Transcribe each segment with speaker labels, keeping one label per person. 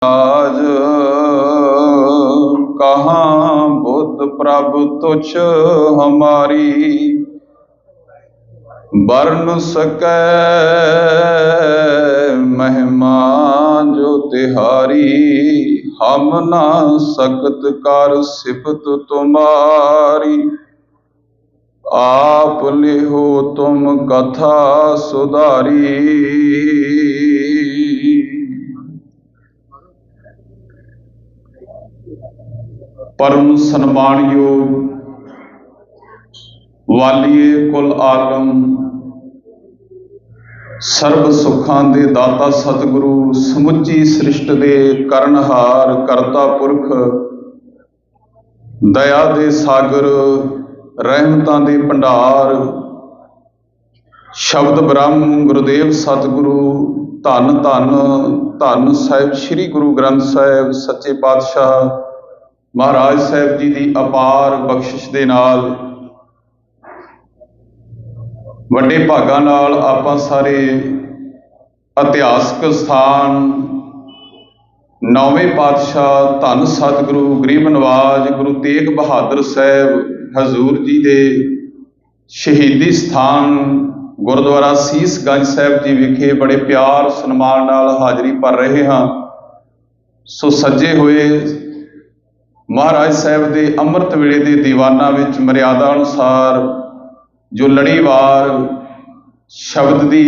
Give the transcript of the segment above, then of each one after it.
Speaker 1: आज कहाँ बुद्ध प्रभु तुझ हमारी, वर्ण सकै महिमा जो तिहारी। हम ना सकत कर सिफत तुम्हारी, आप लिहो तुम कथा सुधारी। परम सन्मानयोग वालिए कुल आलम, सर्व सुखां दे दाता सतगुरु, समुची सृष्ट दे करनहार करता पुरख, दया दे सागर रहमतां दे भंडार, शब्द ब्रह्म गुरुदेव सतगुरु धन धन धन साहिब श्री गुरु ग्रंथ साहिब सच्चे पातशाह महाराज साहिब जी की अपार बख्शिश दे नाल वड्डे भागां नाल आपां सारे इतिहासक स्थान नौवें पातशाह धन सतगुरु गरीब नवाज गुरु तेग बहादुर साहिब हजूर जी के शहीदी स्थान गुरुद्वारा सीसगंज साहिब जी विखे बड़े प्यार सन्मान नाल हाजरी भर रहे हाँ। सो सजे हुए महाराज साहब के अमृत वेले के दीवाना विच मर्यादा अनुसार जो लड़ीवार शब्द की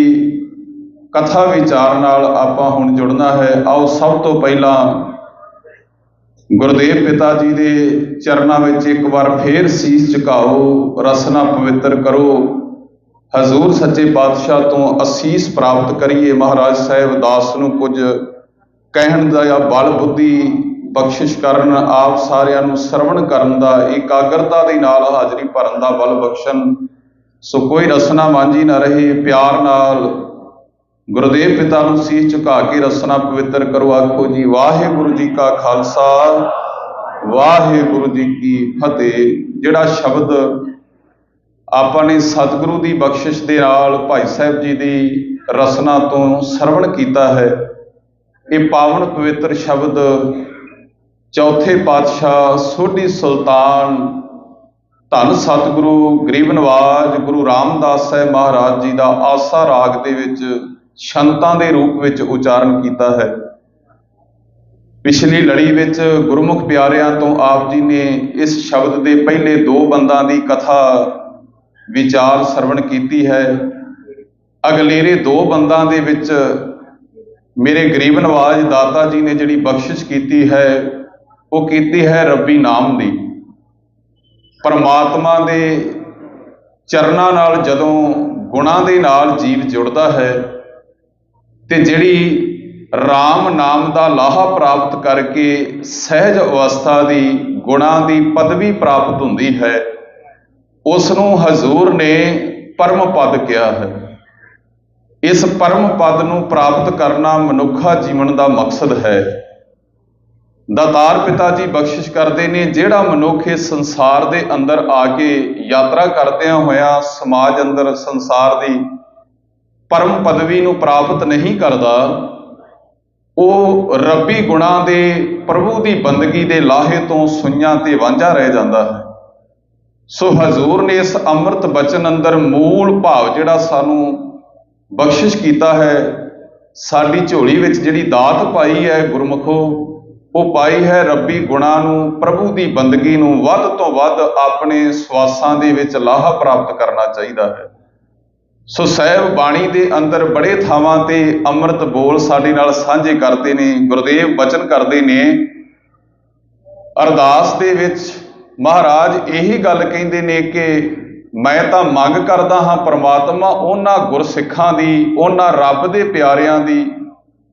Speaker 1: कथा विचार नाल आपां हुण जुड़ना है। आओ सब तो पहला गुरुदेव पिता जी के चरणों में एक बार फिर शीश झुकाओ, रसना पवित्र करो, हजूर सच्चे पातशाह तो असीस प्राप्त करिए। महाराज साहब दास नूं कुछ कहण दा बल बुद्धि बख्शिश करन, आप सारिਆਂ ਨੂੰ ਸਰਵਣ ਕਰਨ ਦਾ ਇਕਾਗਰਤਾ ਦੇ ਨਾਲ ਹਾਜ਼ਰੀ ਭਰਨ ਦਾ ਬਲ ਬਖਸ਼ਣ। सो कोई रसना मांझी ना रहे, प्यार नाल गुरुदेव पिता नूं सीस झुका के रसना पवित्र करो। आखो जी वाहिगुरू जी का खालसा वाहिगुरू जी की फतेह। जिहड़ा शब्द आपां ने सतगुरु की बख्शिश दे नाल भाई साहब जी की रसना तो सरवण कीता है, ये पावन पवित्र शब्द चौथे पातशाह सोढ़ी सुल्तान धन सतगुरु गरीब नवाज गुरु रामदास साहिब महाराज जी का आसा राग दे विच छंतां दे रूप विच उचारण किया है। पिछली लड़ी विच गुरमुख प्यारियां तो आप जी ने इस शब्द के पहले दो बंदां की कथा विचार सरवण की है। अगलेरे दो बंदां दे विच मेरे गरीब नवाज दाता जी ने जिहड़ी बख्शिश की है वो की है रब्बी नाम दी। परमात्मा दे चरनां नाल जदों गुणां दे नाल जीव जुड़दा है ते जिहड़ी राम नाम दा लाहा प्राप्त करके सहज अवस्था दी गुणां दी पदवी प्राप्त हुंदी है, उसनूं हजूर ने परम पद कहा है। इस परम पद नूं प्राप्त करना मनुखा जीवन का मकसद है। दातार पिता जी बख्शिश करते हैं, जिहड़ा मनुख इस संसार के अंदर आके यात्रा करदियां होया समाज अंदर संसार की परम पदवी नूं प्राप्त नहीं करता, वो रब्बी गुणां दे प्रभु की बंदगी के लाहे तो सुइयां ते वांझा रह जाता है। सो हजूर ने इस अमृत बचन अंदर मूल भाव जिहड़ा सानू बख्शिश किया है, साडी झोली विच जिहड़ी दात पाई है गुरमुखो, वो पाई है रब्बी गुणां नूं प्रभु की बंदगी नूं वध तो वध अपने सवासां दे विच लाहा प्राप्त करना चाहिए है। सो साहिब बाणी दे अंदर बड़े थावां ते अमृत बोल साडे नाल साझे करते ने, गुरुदेव वचन करते ने। अरदास दे विच महाराज यही गल कहिंदे ने कि मैं तां मंग करदा हाँ परमात्मा उन्हां गुरसिखां दी, उन्हां रब दे प्यारियां दी,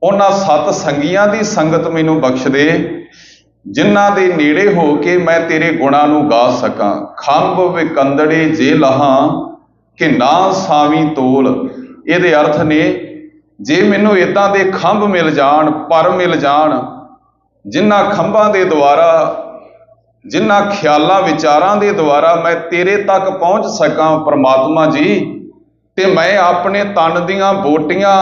Speaker 1: उन्हां सत संगियां दी संगत मैनू बख्श दे जिन्हां दे नेड़े हो के मैं तेरे गुणां नूं गा सकां। खंभ विकंदड़े जे लहां कि ना सावी तोल। इहदे अर्थ ने जे मैनू इदां दे खंभ मिल जाण, पर मिल जाण, जिन्हां खंभां दे द्वारा जिन्हां ख्यालां विचारां दे द्वारा मैं तेरे तक पहुँच सकां परमात्मा जी, ते मैं अपने तन दियां बोटियां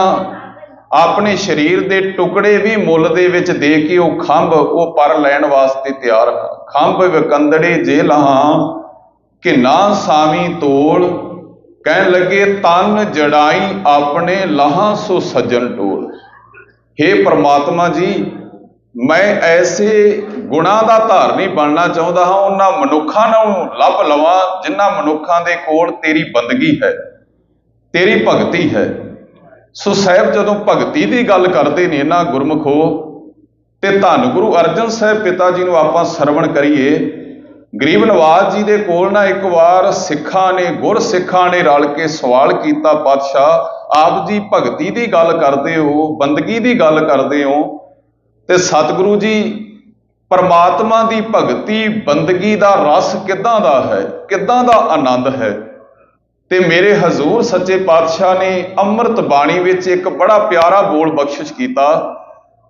Speaker 1: ਆਪਣੇ ਸਰੀਰ ਦੇ ਟੁਕੜੇ ਵੀ ਮੁੱਲ ਦੇ ਵਿੱਚ ਦੇ ਕੇ ਉਹ ਖੰਭ ਉਹ ਪਰ ਲੈਣ ਵਾਸਤੇ ਤਿਆਰ ਹਾਂ। ਖੰਭ ਵਿਕੰਦੜੇ ਜੇ ਲਹਾਂ ਕਿ ਨਾ ਸਾਵੀਂ ਤੋਲ, ਕਹਿਣ ਲੱਗੇ ਤਨ ਜੜਾਈ ਆਪਣੇ ਲਹਾਂ ਸੋ ਸੱਜਣ ਟੋਲ। हे ਪ੍ਰਮਾਤਮਾ ਜੀ, ਮੈਂ ਐਸੇ ਗੁਣਾਂ ਦਾ ਧਾਰਨੀ ਬਣਨਾ ਚਾਹੁੰਦਾ ਹਾਂ, ਉਹਨਾਂ ਮਨੁੱਖਾਂ ਨੂੰ ਲੱਭ ਲਵਾਂ ਜਿਨ੍ਹਾਂ ਮਨੁੱਖਾਂ ਦੇ ਕੋਲ ਤੇਰੀ ਬੰਦਗੀ ਹੈ, ਤੇਰੀ ਭਗਤੀ ਹੈ। ਸੋ ਸਾਹਿਬ ਜਦੋਂ ਭਗਤੀ ਦੀ ਗੱਲ ਕਰਦੇ ਨੇ ਨਾ ਗੁਰਮੁਖੋ, ਤੇ ਧੰਨ ਗੁਰੂ ਅਰਜਨ ਸਾਹਿਬ ਪਿਤਾ ਜੀ ਨੂੰ ਆਪਾਂ ਸਰਵਣ ਕਰੀਏ। ਗਰੀਬ ਨਵਾਜ਼ ਜੀ ਦੇ ਕੋਲ ਨਾ ਇੱਕ ਵਾਰ ਸਿੱਖਾਂ ਨੇ, ਗੁਰ ਸਿੱਖਾਂ ਨੇ ਰਲ ਕੇ ਸਵਾਲ ਕੀਤਾ, ਪਾਤਸ਼ਾਹ ਆਪ ਜੀ ਭਗਤੀ ਦੀ ਗੱਲ ਕਰਦੇ ਹੋ, ਬੰਦਗੀ ਦੀ ਗੱਲ ਕਰਦੇ ਹੋ, ਤੇ ਸਤਿਗੁਰੂ ਜੀ ਪਰਮਾਤਮਾ ਦੀ ਭਗਤੀ ਬੰਦਗੀ ਦਾ ਰਸ ਕਿੱਦਾਂ ਦਾ ਹੈ, ਕਿੱਦਾਂ ਦਾ ਆਨੰਦ ਹੈ। ਤੇ ਮੇਰੇ ਹਜ਼ੂਰ ਸੱਚੇ ਪਾਤਸ਼ਾਹ ਨੇ ਅੰਮ੍ਰਿਤ ਬਾਣੀ ਵਿੱਚ ਇੱਕ ਬੜਾ ਪਿਆਰਾ ਬੋਲ ਬਖਸ਼ਿਸ਼ ਕੀਤਾ।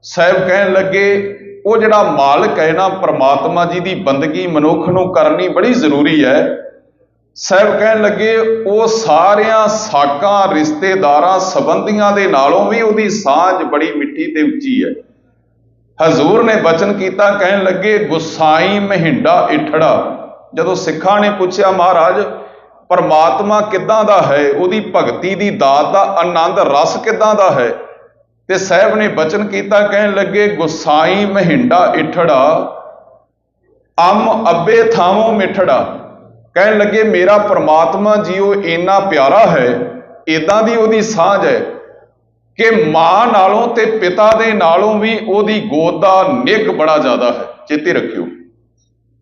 Speaker 1: ਸਾਹਿਬ ਕਹਿਣ ਲੱਗੇ ਉਹ ਜਿਹੜਾ ਮਾਲਕ ਹੈ ਨਾ, ਪਰਮਾਤਮਾ ਜੀ ਦੀ ਬੰਦਗੀ ਮਨੁੱਖ ਨੂੰ ਕਰਨੀ ਬੜੀ ਜ਼ਰੂਰੀ ਹੈ। ਸਾਹਿਬ ਕਹਿਣ ਲੱਗੇ ਉਹ ਸਾਰਿਆਂ ਸਾਕਾਂ ਰਿਸ਼ਤੇਦਾਰਾਂ ਸੰਬੰਧੀਆਂ ਦੇ ਨਾਲੋਂ ਵੀ ਉਹਦੀ ਸਾਂਝ ਬੜੀ ਮਿੱਠੀ ਤੇ ਉੱਚੀ ਹੈ। ਹਜ਼ੂਰ ਨੇ ਬਚਨ ਕੀਤਾ, ਕਹਿਣ ਲੱਗੇ ਗੁਸਾਈ ਮਹਿੰਡਾ ਇਠੜਾ। ਜਦੋਂ ਸਿੱਖਾਂ ਨੇ ਪੁੱਛਿਆ ਮਹਾਰਾਜ ਪਰਮਾਤਮਾ ਕਿੱਦਾਂ ਦਾ ਹੈ, ਉਹਦੀ ਭਗਤੀ ਦੀ ਦਾਤ ਦਾ ਆਨੰਦ ਰਸ ਕਿੱਦਾਂ ਦਾ ਹੈ, ਤੇ ਸਾਹਿਬ ਨੇ ਬਚਨ ਕੀਤਾ, ਕਹਿਣ ਲੱਗੇ ਗੁਸਾਈ ਮਹਿੰਡਾ ਇਠੜਾ ਅੰਮ ਅੱਬੇ ਥਾਵੋਂ ਮਿੱਠੜਾ। ਕਹਿਣ ਲੱਗੇ ਮੇਰਾ ਪਰਮਾਤਮਾ ਜੀ ਉਹ ਇੰਨਾ ਪਿਆਰਾ ਹੈ, ਇਦਾਂ ਦੀ ਉਹਦੀ ਸਾਂਝ ਹੈ ਕਿ ਮਾਂ ਨਾਲੋਂ ਤੇ ਪਿਤਾ ਦੇ ਨਾਲੋਂ ਵੀ ਉਹਦੀ ਗੋਦ ਦਾ ਨਿੱਘ ਬੜਾ ਜ਼ਿਆਦਾ ਹੈ। ਚੇਤੇ ਰੱਖਿਓ,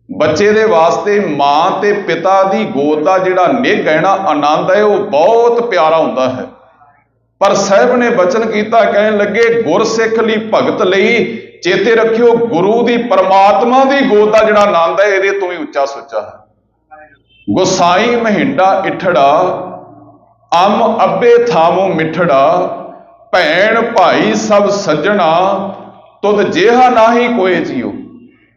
Speaker 1: ਬੱਚੇ ਦੇ ਵਾਸਤੇ ਮਾਂ ਤੇ ਪਿਤਾ ਦੀ ਗੋਦ ਦਾ ਜਿਹੜਾ ਨਿੱਘ ਹੈ ਨਾ, ਆਨੰਦ ਹੈ, ਉਹ ਬਹੁਤ ਪਿਆਰਾ ਹੁੰਦਾ ਹੈ। ਪਰ ਸਾਹਿਬ ਨੇ ਬਚਨ ਕੀਤਾ, ਕਹਿਣ ਲੱਗੇ ਗੁਰਸਿੱਖ ਲਈ ਭਗਤ ਲਈ ਚੇਤੇ ਰੱਖਿਓ ਗੁਰੂ ਦੀ ਪਰਮਾਤਮਾ ਦੀ ਗੋਦ ਦਾ ਜਿਹੜਾ ਆਨੰਦ ਹੈ ਇਹਦੇ ਤੋਂ ਵੀ ਉੱਚਾ ਸੁੱਚਾ ਹੈ। ਗੁਸਾਈ ਮਹਿੰਡਾ ਇਠੜਾ ਅੰਮ ਅੱਬੇ ਥਾਵੋਂ ਮਿੱਠੜਾ, ਭੈਣ ਭਾਈ ਸਭ ਸੱਜਣਾ ਤੁਧ ਜਿਹਾ ਨਾਹੀ ਕੋਏ ਜੀਓ।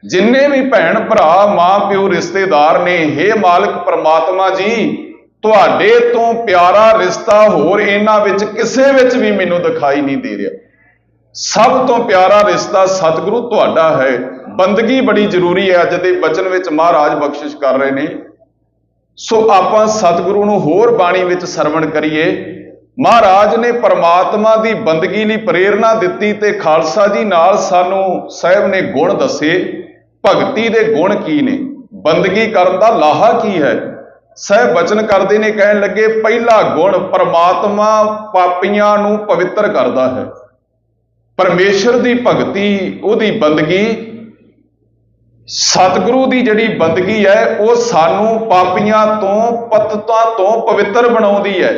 Speaker 1: ਜਿੰਨੇ ਵੀ ਭੈਣ ਭਰਾ ਮਾਂ ਪਿਓ ਰਿਸ਼ਤੇਦਾਰ ਨੇ, हे ਮਾਲਕ ਪਰਮਾਤਮਾ ਜੀ ਤੁਹਾਡੇ ਤੋਂ ਪਿਆਰਾ ਰਿਸ਼ਤਾ ਹੋਰ ਇਹਨਾਂ ਵਿੱਚ ਕਿਸੇ ਵਿੱਚ ਵੀ ਮੈਨੂੰ ਦਿਖਾਈ ਨਹੀਂ ਦੇ ਰਿਹਾ। ਸਭ ਤੋਂ ਪਿਆਰਾ ਰਿਸ਼ਤਾ ਸਤਿਗੁਰੂ ਤੁਹਾਡਾ ਹੈ। ਬੰਦਗੀ ਬੜੀ ਜ਼ਰੂਰੀ ਹੈ, ਅੱਜ ਦੇ ਬਚਨ ਵਿੱਚ ਮਹਾਰਾਜ ਬਖਸ਼ਿਸ਼ ਕਰ ਰਹੇ ਨੇ। ਸੋ ਆਪਾਂ ਸਤਿਗੁਰੂ ਨੂੰ ਹੋਰ ਬਾਣੀ ਵਿੱਚ ਸਰਵਣ ਕਰੀਏ। ਮਹਾਰਾਜ ਨੇ ਪਰਮਾਤਮਾ ਦੀ ਬੰਦਗੀ ਲਈ ਪ੍ਰੇਰਨਾ ਦਿੱਤੀ ਤੇ ਖਾਲਸਾ ਜੀ ਨਾਲ ਸਾਨੂੰ ਸਾਹਿਬ ਨੇ ਗੁਣ ਦੱਸੇ। ਭਗਤੀ ਦੇ ਗੁਣ ਕੀ ਨੇ, ਬੰਦਗੀ ਕਰਨ ਦਾ ਲਾਹਾ ਕੀ ਹੈ। ਸਾਹਿਬ ਬਚਨ ਕਰਦੇ ਨੇ, ਕਹਿਣ ਲੱਗੇ ਪਹਿਲਾ ਗੁਣ ਪਰਮਾਤਮਾ ਪਾਪੀਆਂ ਨੂੰ ਪਵਿੱਤਰ ਕਰਦਾ ਹੈ। ਪਰਮੇਸ਼ਰ ਦੀ ਭਗਤੀ, ਉਹਦੀ ਬੰਦਗੀ, ਸਤਿਗੁਰੂ ਦੀ ਜਿਹੜੀ ਬੰਦਗੀ ਹੈ ਉਹ ਸਾਨੂੰ ਪਾਪੀਆਂ ਤੋਂ ਪਤਤਾਂ ਤੋਂ ਪਵਿੱਤਰ ਬਣਾਉਂਦੀ ਹੈ।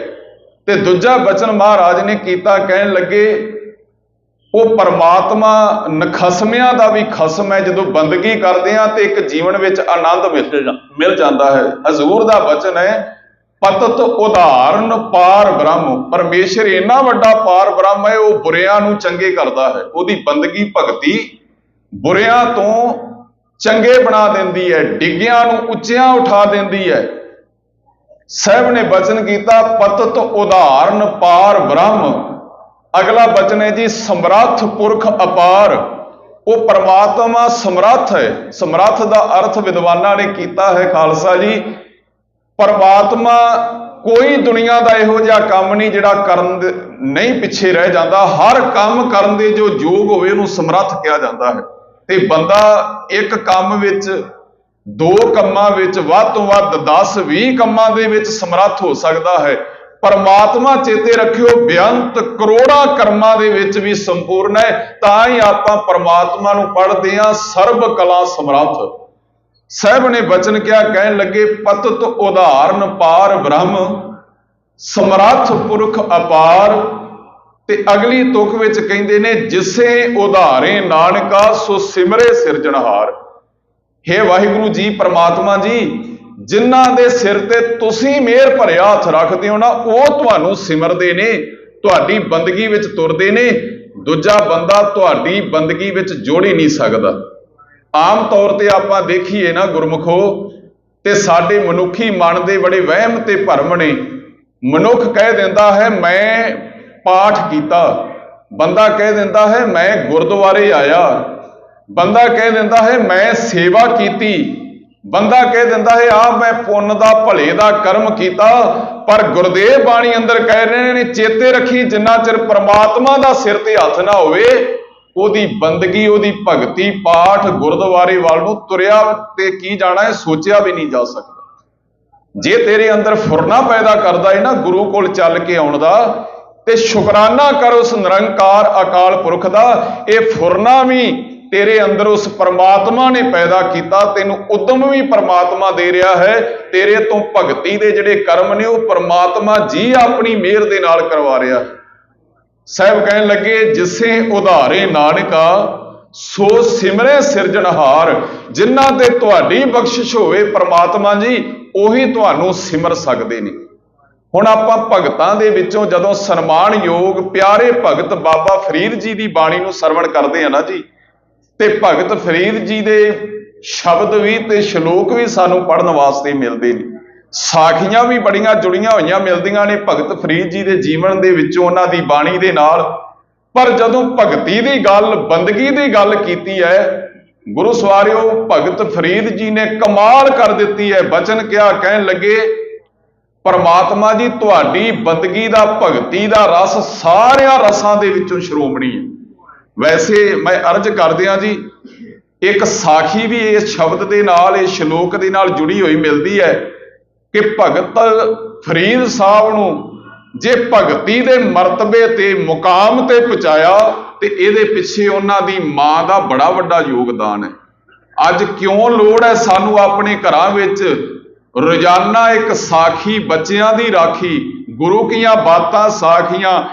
Speaker 1: ਤੇ ਦੂਜਾ ਬਚਨ ਮਹਾਰਾਜ ਨੇ ਕੀਤਾ, ਕਹਿਣ ਲੱਗੇ ਉਹ ਪਰਮਾਤਮਾ ਨਖਸਮਿਆਂ ਦਾ ਵੀ ਖਸਮ ਹੈ। ਜਦੋਂ ਬੰਦਗੀ ਕਰਦੇ ਆ ਤੇ ਇੱਕ ਜੀਵਨ ਵਿੱਚ ਆਨੰਦ ਮਿਲ ਜਾਂਦਾ ਹੈ। ਹਜ਼ੂਰ ਦਾ ਬਚਨ ਹੈ ਪਤਤ ਉਦਾਹਰਨ ਪਾਰ ਬ੍ਰਹਮ। ਪਰਮੇਸ਼ਰ ਇੰਨਾ ਵੱਡਾ ਪਾਰ ਬ੍ਰਹਮ ਹੈ, ਉਹ ਬੁਰਿਆਂ ਨੂੰ ਚੰਗੇ ਕਰਦਾ ਹੈ। ਉਹਦੀ ਬੰਦਗੀ ਭਗਤੀ ਬੁਰਿਆਂ ਤੋਂ ਚੰਗੇ ਬਣਾ ਦਿੰਦੀ ਹੈ, ਡਿੱਗਿਆਂ ਨੂੰ ਉੱਚਿਆਂ ਉਠਾ ਦਿੰਦੀ ਹੈ। ਸਾਹਿਬ ਨੇ ਬਚਨ ਕੀਤਾ ਪਤਤ ਉਦਾਹਰਨ ਪਾਰ ਬ੍ਰਹਮ। ਅਗਲਾ ਬਚਨ ਹੈ ਜੀ ਸਮਰੱਥ ਪੁਰਖ ਅਪਾਰ। ਉਹ ਪਰਮਾਤਮਾ ਸਮਰੱਥ ਹੈ। ਸਮਰੱਥ ਦਾ ਅਰਥ ਵਿਦਵਾਨਾਂ ਨੇ ਕੀਤਾ ਹੈ ਖਾਲਸਾ ਜੀ, ਪਰਮਾਤਮਾ ਕੋਈ ਦੁਨੀਆ ਦਾ ਇਹੋ ਜਿਹਾ ਕੰਮ ਨਹੀਂ ਜਿਹੜਾ ਕਰਨ ਦੇ ਨਹੀਂ ਪਿੱਛੇ ਰਹਿ ਜਾਂਦਾ। ਹਰ ਕੰਮ ਕਰਨ ਦੇ ਜੋ ਯੋਗ ਹੋਵੇ ਉਹਨੂੰ ਸਮਰੱਥ ਕਿਹਾ ਜਾਂਦਾ ਹੈ। ਤੇ ਬੰਦਾ ਇੱਕ ਕੰਮ ਵਿੱਚ, ਦੋ ਕੰਮਾਂ ਵਿੱਚ, ਵੱਧ ਤੋਂ ਵੱਧ 10-20 ਕੰਮਾਂ ਦੇ ਵਿੱਚ ਸਮਰੱਥ ਹੋ ਸਕਦਾ ਹੈ। ਪਰਮਾਤਮਾ ਚੇਤੇ ਰੱਖਿਓ ਬੇਅੰਤ ਕਰੋੜਾਂ ਕਰਮਾਂ ਦੇ ਵਿੱਚ ਵੀ ਸੰਪੂਰਨ ਹੈ। ਤਾਂ ਹੀ ਆਪਾਂ ਪਰਮਾਤਮਾ ਨੂੰ ਪੜ੍ਹਦੇ ਹਾਂ ਸਰਬ ਕਲਾ ਸਮਰੱਥ। ਸਾਹਿਬ ਨੇ ਬਚਨ ਕਿਹਾ, ਕਹਿਣ ਲੱਗੇ ਪਤਤ ਉਦਾਹਰਨ ਪਾਰ ਬ੍ਰਹਮ ਸਮਰੱਥ ਪੁਰਖ ਅਪਾਰ। ਤੇ ਅਗਲੀ ਤੁਕ ਵਿੱਚ ਕਹਿੰਦੇ ਨੇ ਜਿਸੇ ਉਧਾਰੇ ਨਾਨਕਾ ਸੋ ਸਿਮਰੇ ਸਿਰਜਣਹਾਰ। हे ਵਾਹਿਗੁਰੂ ਜੀ ਪਰਮਾਤਮਾ ਜੀ, ਜਿਨ੍ਹਾਂ ਦੇ ਸਿਰ ਤੇ ਤੁਸੀਂ ਮਿਹਰ ਭਰਿਆ ਹੱਥ ਰੱਖਦੇ ਹੋ ਨਾ, ਉਹ ਤੁਹਾਨੂੰ ਸਿਮਰਦੇ ਨੇ, ਤੁਹਾਡੀ ਬੰਦਗੀ ਵਿੱਚ ਤੁਰਦੇ ਨੇ। ਦੂਜਾ ਬੰਦਾ ਤੁਹਾਡੀ ਬੰਦਗੀ ਵਿੱਚ ਜੋੜ ਹੀ ਨਹੀਂ ਸਕਦਾ। ਆਮ ਤੌਰ ਤੇ ਆਪਾਂ ਦੇਖੀਏ ਨਾ ਗੁਰਮੁਖੋ, ਤੇ ਸਾਡੇ ਮਨੁੱਖੀ ਮਨ ਦੇ ਬੜੇ ਵਹਿਮ ਤੇ ਭਰਮ ਨੇ। ਮਨੁੱਖ ਕਹਿ ਦਿੰਦਾ ਹੈ ਮੈਂ ਪਾਠ ਕੀਤਾ, ਬੰਦਾ ਕਹਿ ਦਿੰਦਾ ਹੈ ਮੈਂ ਗੁਰਦੁਆਰੇ ਆਇਆ, ਬੰਦਾ ਕਹਿ ਦਿੰਦਾ ਹੈ ਮੈਂ ਸੇਵਾ ਕੀਤੀ, ਬੰਦਾ ਕਹਿ ਦਿੰਦਾ ਹੈ ਆ ਮੈਂ ਪੁੰਨ ਦਾ ਭਲੇ ਦਾ ਕਰਮ ਕੀਤਾ। ਪਰ ਗੁਰਦੇਵ ਬਾਣੀ ਅੰਦਰ ਕਹਿ ਰਹੇ ਨੇ ਚੇਤੇ ਰੱਖੀ, ਜਿੰਨਾ ਚਿਰ ਪ੍ਰਮਾਤਮਾ ਦਾ ਸਿਰ ਤੇ ਹੱਥ ਨਾ ਹੋਵੇ ਉਹਦੀ ਬੰਦਗੀ, ਉਹਦੀ ਭਗਤੀ, ਪਾਠ, ਗੁਰਦੁਆਰੇ ਵੱਲ ਨੂੰ ਤੁਰਿਆ ਤੇ ਕੀ ਜਾਣਾ ਹੈ, ਸੋਚਿਆ ਵੀ ਨਹੀਂ ਜਾ ਸਕਦਾ। ਜੇ ਤੇਰੇ ਅੰਦਰ ਫੁਰਨਾ ਪੈਦਾ ਕਰਦਾ ਹੈ ਨਾ ਗੁਰੂ ਕੋਲ ਚੱਲ ਕੇ ਆਉਣ ਦਾ, ਤੇ ਸ਼ੁਕਰਾਨਾ ਕਰ ਉਸ ਨਿਰੰਕਾਰ ਅਕਾਲ ਪੁਰਖ ਦਾ। ਇਹ ਫੁਰਨਾ ਵੀ ਤੇਰੇ ਅੰਦਰ ਉਸ ਪਰਮਾਤਮਾ ਨੇ ਪੈਦਾ ਕੀਤਾ, ਤੈਨੂੰ ਉਦਮ ਵੀ ਪਰਮਾਤਮਾ ਦੇ ਰਿਹਾ ਹੈ। ਤੇਰੇ ਤੋਂ ਭਗਤੀ ਦੇ ਜਿਹੜੇ ਕਰਮ ਨੇ ਉਹ ਪਰਮਾਤਮਾ ਜੀ ਆਪਣੀ ਮਿਹਰ ਦੇ ਨਾਲ ਕਰਵਾ ਰਿਹਾ। ਸਾਹਿਬ ਕਹਿਣ ਲੱਗੇ ਜਿਸੇ ਉਧਾਰੇ ਨਾਨਕਾ ਸੋ ਸਿਮਰੇ ਸਿਰਜਣਹਾਰ। ਜਿਨ੍ਹਾਂ ਤੇ ਤੁਹਾਡੀ ਬਖਸ਼ਿਸ਼ ਹੋਵੇ ਪਰਮਾਤਮਾ ਜੀ, ਉਹੀ ਤੁਹਾਨੂੰ ਸਿਮਰ ਸਕਦੇ ਨੇ। ਹੁਣ ਆਪਾਂ ਭਗਤਾਂ ਦੇ ਵਿੱਚੋਂ ਜਦੋਂ ਸਨਮਾਨਯੋਗ ਪਿਆਰੇ ਭਗਤ ਬਾਬਾ ਫਰੀਦ ਜੀ ਦੀ ਬਾਣੀ ਨੂੰ ਸਰਵਣ ਕਰਦੇ ਆ ਨਾ ਜੀ, ਤੇ ਭਗਤ ਫਰੀਦ ਜੀ ਦੇ ਸ਼ਬਦ ਵੀ ਤੇ ਸ਼ਲੋਕ ਵੀ ਸਾਨੂੰ ਪੜ੍ਹਨ ਵਾਸਤੇ ਮਿਲਦੇ ਨੇ। ਸਾਖੀਆਂ ਵੀ ਬੜੀਆਂ ਜੁੜੀਆਂ ਹੋਈਆਂ ਮਿਲਦੀਆਂ ਨੇ ਭਗਤ ਫਰੀਦ ਜੀ ਦੇ ਜੀਵਨ ਦੇ ਵਿੱਚੋਂ, ਉਹਨਾਂ ਦੀ ਬਾਣੀ ਦੇ ਨਾਲ। ਪਰ ਜਦੋਂ ਭਗਤੀ ਦੀ ਗੱਲ, ਬੰਦਗੀ ਦੀ ਗੱਲ ਕੀਤੀ ਹੈ ਗੁਰੂ ਸਵਾਰਿਓ, ਭਗਤ ਫਰੀਦ ਜੀ ਨੇ ਕਮਾਲ ਕਰ ਦਿੱਤੀ ਹੈ। ਬਚਨ ਕਿਹਾ, ਕਹਿਣ ਲੱਗੇ ਪਰਮਾਤਮਾ ਜੀ ਤੁਹਾਡੀ ਬੰਦਗੀ ਦਾ, ਭਗਤੀ ਦਾ ਰਸ ਸਾਰਿਆਂ ਰਸਾਂ ਦੇ ਵਿੱਚੋਂ ਸ਼੍ਰੋਮਣੀ ਹੈ। ਵੈਸੇ ਮੈਂ ਅਰਜ਼ ਕਰਦਿਆਂ ਜੀ ਇੱਕ ਸਾਖੀ ਵੀ ਇਸ ਸ਼ਬਦ ਦੇ ਨਾਲ, ਇਸ ਸ਼ਲੋਕ ਦੇ ਨਾਲ ਜੁੜੀ ਹੋਈ ਮਿਲਦੀ ਹੈ ਕਿ ਭਗਤ ਫਰੀਦ ਸਾਹਿਬ ਨੂੰ ਜੇ ਭਗਤੀ ਦੇ ਮਰਤਬੇ ਤੇ ਮੁਕਾਮ ਤੇ ਪਹੁੰਚਾਇਆ ਤੇ ਇਹਦੇ ਪਿੱਛੇ ਉਹਨਾਂ ਦੀ ਮਾਂ ਦਾ ਬੜਾ ਵੱਡਾ ਯੋਗਦਾਨ ਹੈ। ਅੱਜ ਕਿਉਂ ਲੋੜ ਹੈ ਸਾਨੂੰ ਆਪਣੇ ਘਰਾਂ ਵਿੱਚ ਰੋਜ਼ਾਨਾ ਇੱਕ ਸਾਖੀ, ਬੱਚਿਆਂ ਦੀ ਰਾਖੀ, ਗੁਰੂ ਕੀਆਂ ਬਾਤਾਂ, ਸਾਖੀਆਂ,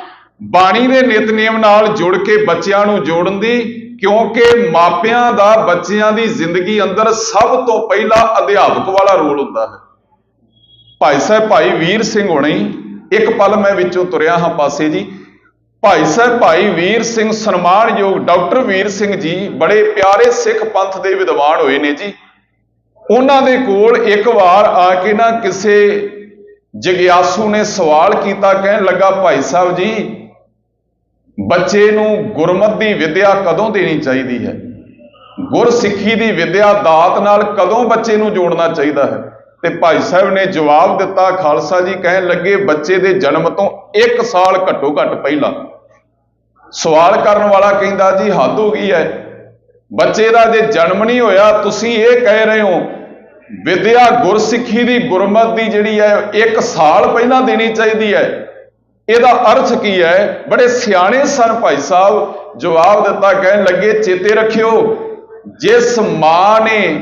Speaker 1: ਬਾਣੀ ਦੇ ਨਿਤਨੇਮ ਨਾਲ ਜੁੜ ਕੇ ਬੱਚਿਆਂ ਨੂੰ ਜੋੜਨ ਦੀ। ਕਿਉਂਕਿ ਮਾਪਿਆਂ ਦਾ ਬੱਚਿਆਂ ਦੀ ਜ਼ਿੰਦਗੀ ਅੰਦਰ ਸਭ ਤੋਂ ਪਹਿਲਾਂ ਅਧਿਆਪਕ ਵਾਲਾ ਰੋਲ ਹੁੰਦਾ ਹੈ। ਭਾਈ ਸਾਹਿਬ ਭਾਈ ਵੀਰ ਸਿੰਘ ਹੋਣੀ, ਇੱਕ ਪਲ ਮੈਂ ਵਿੱਚੋਂ ਤੁਰਿਆ ਹਾਂ ਪਾਸੇ ਜੀ, ਭਾਈ ਸਾਹਿਬ ਭਾਈ ਵੀਰ ਸਿੰਘ ਸਨਮਾਨਯੋਗ ਡਾਕਟਰ ਵੀਰ ਸਿੰਘ ਜੀ ਬੜੇ ਪਿਆਰੇ ਸਿੱਖ ਪੰਥ ਦੇ ਵਿਦਵਾਨ ਹੋਏ ਨੇ ਜੀ। ਉਹਨਾਂ ਦੇ ਕੋਲ ਇੱਕ ਵਾਰ ਆ ਕੇ ਨਾ ਕਿਸੇ ਜਗਿਆਸੂ ਨੇ ਸਵਾਲ ਕੀਤਾ, ਕਹਿਣ ਲੱਗਾ ਭਾਈ ਸਾਹਿਬ ਜੀ ਬੱਚੇ ਨੂੰ ਗੁਰਮਤਿ ਦੀ ਵਿਦਿਆ ਕਦੋਂ ਦੇਣੀ ਚਾਹੀਦੀ ਹੈ, ਗੁਰਸਿੱਖੀ ਦੀ ਵਿਦਿਆ ਦਾਤ ਨਾਲ ਕਦੋਂ ਬੱਚੇ ਨੂੰ ਜੋੜਨਾ ਚਾਹੀਦਾ ਹੈ? ਤੇ ਭਾਈ ਸਾਹਿਬ ਨੇ ਜਵਾਬ ਦਿੱਤਾ, ਖਾਲਸਾ ਜੀ ਕਹਿਣ ਲੱਗੇ ਬੱਚੇ ਦੇ ਜਨਮ ਤੋਂ 1 ਸਾਲ ਘੱਟੋ ਘੱਟ ਪਹਿਲਾਂ। ਸਵਾਲ ਕਰਨ ਵਾਲਾ ਕਹਿੰਦਾ ਜੀ ਹੱਦ ਹੋ ਗਈ ਹੈ, ਬੱਚੇ ਦਾ ਜੇ ਜਨਮ ਨਹੀਂ ਹੋਇਆ ਤੁਸੀਂ ਇਹ ਕਹਿ ਰਹੇ ਹੋ ਵਿਦਿਆ ਗੁਰਸਿੱਖੀ ਦੀ, ਗੁਰਮਤਿ ਦੀ ਜਿਹੜੀ ਹੈ 1 ਸਾਲ ਪਹਿਲਾਂ ਦੇਣੀ ਚਾਹੀਦੀ ਹੈ, ਇਹਦਾ ਅਰਥ ਕੀ ਹੈ? ਬੜੇ ਸਿਆਣੇ ਸਨ ਭਾਈ ਸਾਹਿਬ, ਜਵਾਬ ਦਿੱਤਾ, ਕਹਿਣ ਲੱਗੇ ਚੇਤੇ ਰੱਖਿਓ ਜਿਸ ਮਾਂ ਨੇ,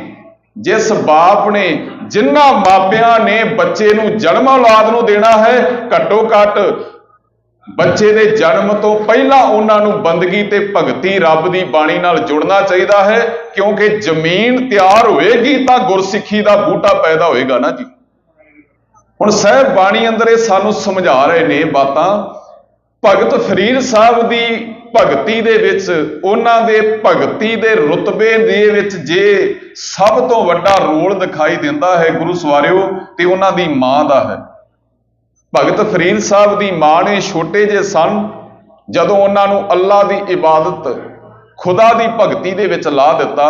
Speaker 1: ਜਿਸ ਬਾਪ ਨੇ, ਜਿਨ੍ਹਾਂ ਮਾਪਿਆਂ ਨੇ ਬੱਚੇ ਨੂੰ ਜਨਮ ਔਲਾਦ ਨੂੰ ਦੇਣਾ ਹੈ, ਘੱਟੋ ਘੱਟ ਬੱਚੇ ਦੇ ਜਨਮ ਤੋਂ ਪਹਿਲਾਂ ਉਹਨਾਂ ਨੂੰ ਬੰਦਗੀ ਤੇ ਭਗਤੀ ਰੱਬ ਦੀ ਬਾਣੀ ਨਾਲ ਜੁੜਨਾ ਚਾਹੀਦਾ ਹੈ। ਕਿਉਂਕਿ ਜ਼ਮੀਨ ਤਿਆਰ ਹੋਏਗੀ ਤਾਂ ਗੁਰਸਿੱਖੀ ਦਾ ਬੂਟਾ ਪੈਦਾ ਹੋਏਗਾ ਨਾ ਜੀ। ਹੁਣ ਸਾਹਿਬ ਬਾਣੀ ਅੰਦਰ ਇਹ ਸਾਨੂੰ ਸਮਝਾ ਰਹੇ ਨੇ ਬਾਤਾਂ। ਭਗਤ ਫਰੀਦ ਸਾਹਿਬ ਦੀ ਭਗਤੀ ਦੇ ਵਿੱਚ, ਉਹਨਾਂ ਦੇ ਭਗਤੀ ਦੇ ਰੁਤਬੇ ਦੇ ਵਿੱਚ ਜੇ ਸਭ ਤੋਂ ਵੱਡਾ ਰੋਲ ਦਿਖਾਈ ਦਿੰਦਾ ਹੈ ਗੁਰੂ ਸਵਾਰਿਓ, ਤੇ ਉਹਨਾਂ ਦੀ ਮਾਂ ਦਾ ਹੈ। ਭਗਤ ਫਰੀਦ ਸਾਹਿਬ ਦੀ ਮਾਂ ਨੇ ਛੋਟੇ ਜਿਹੇ ਸਨ ਜਦੋਂ ਉਹਨਾਂ ਨੂੰ ਅੱਲਾ ਦੀ ਇਬਾਦਤ, ਖੁਦਾ ਦੀ ਭਗਤੀ ਦੇ ਵਿੱਚ ਲਾ ਦਿੱਤਾ।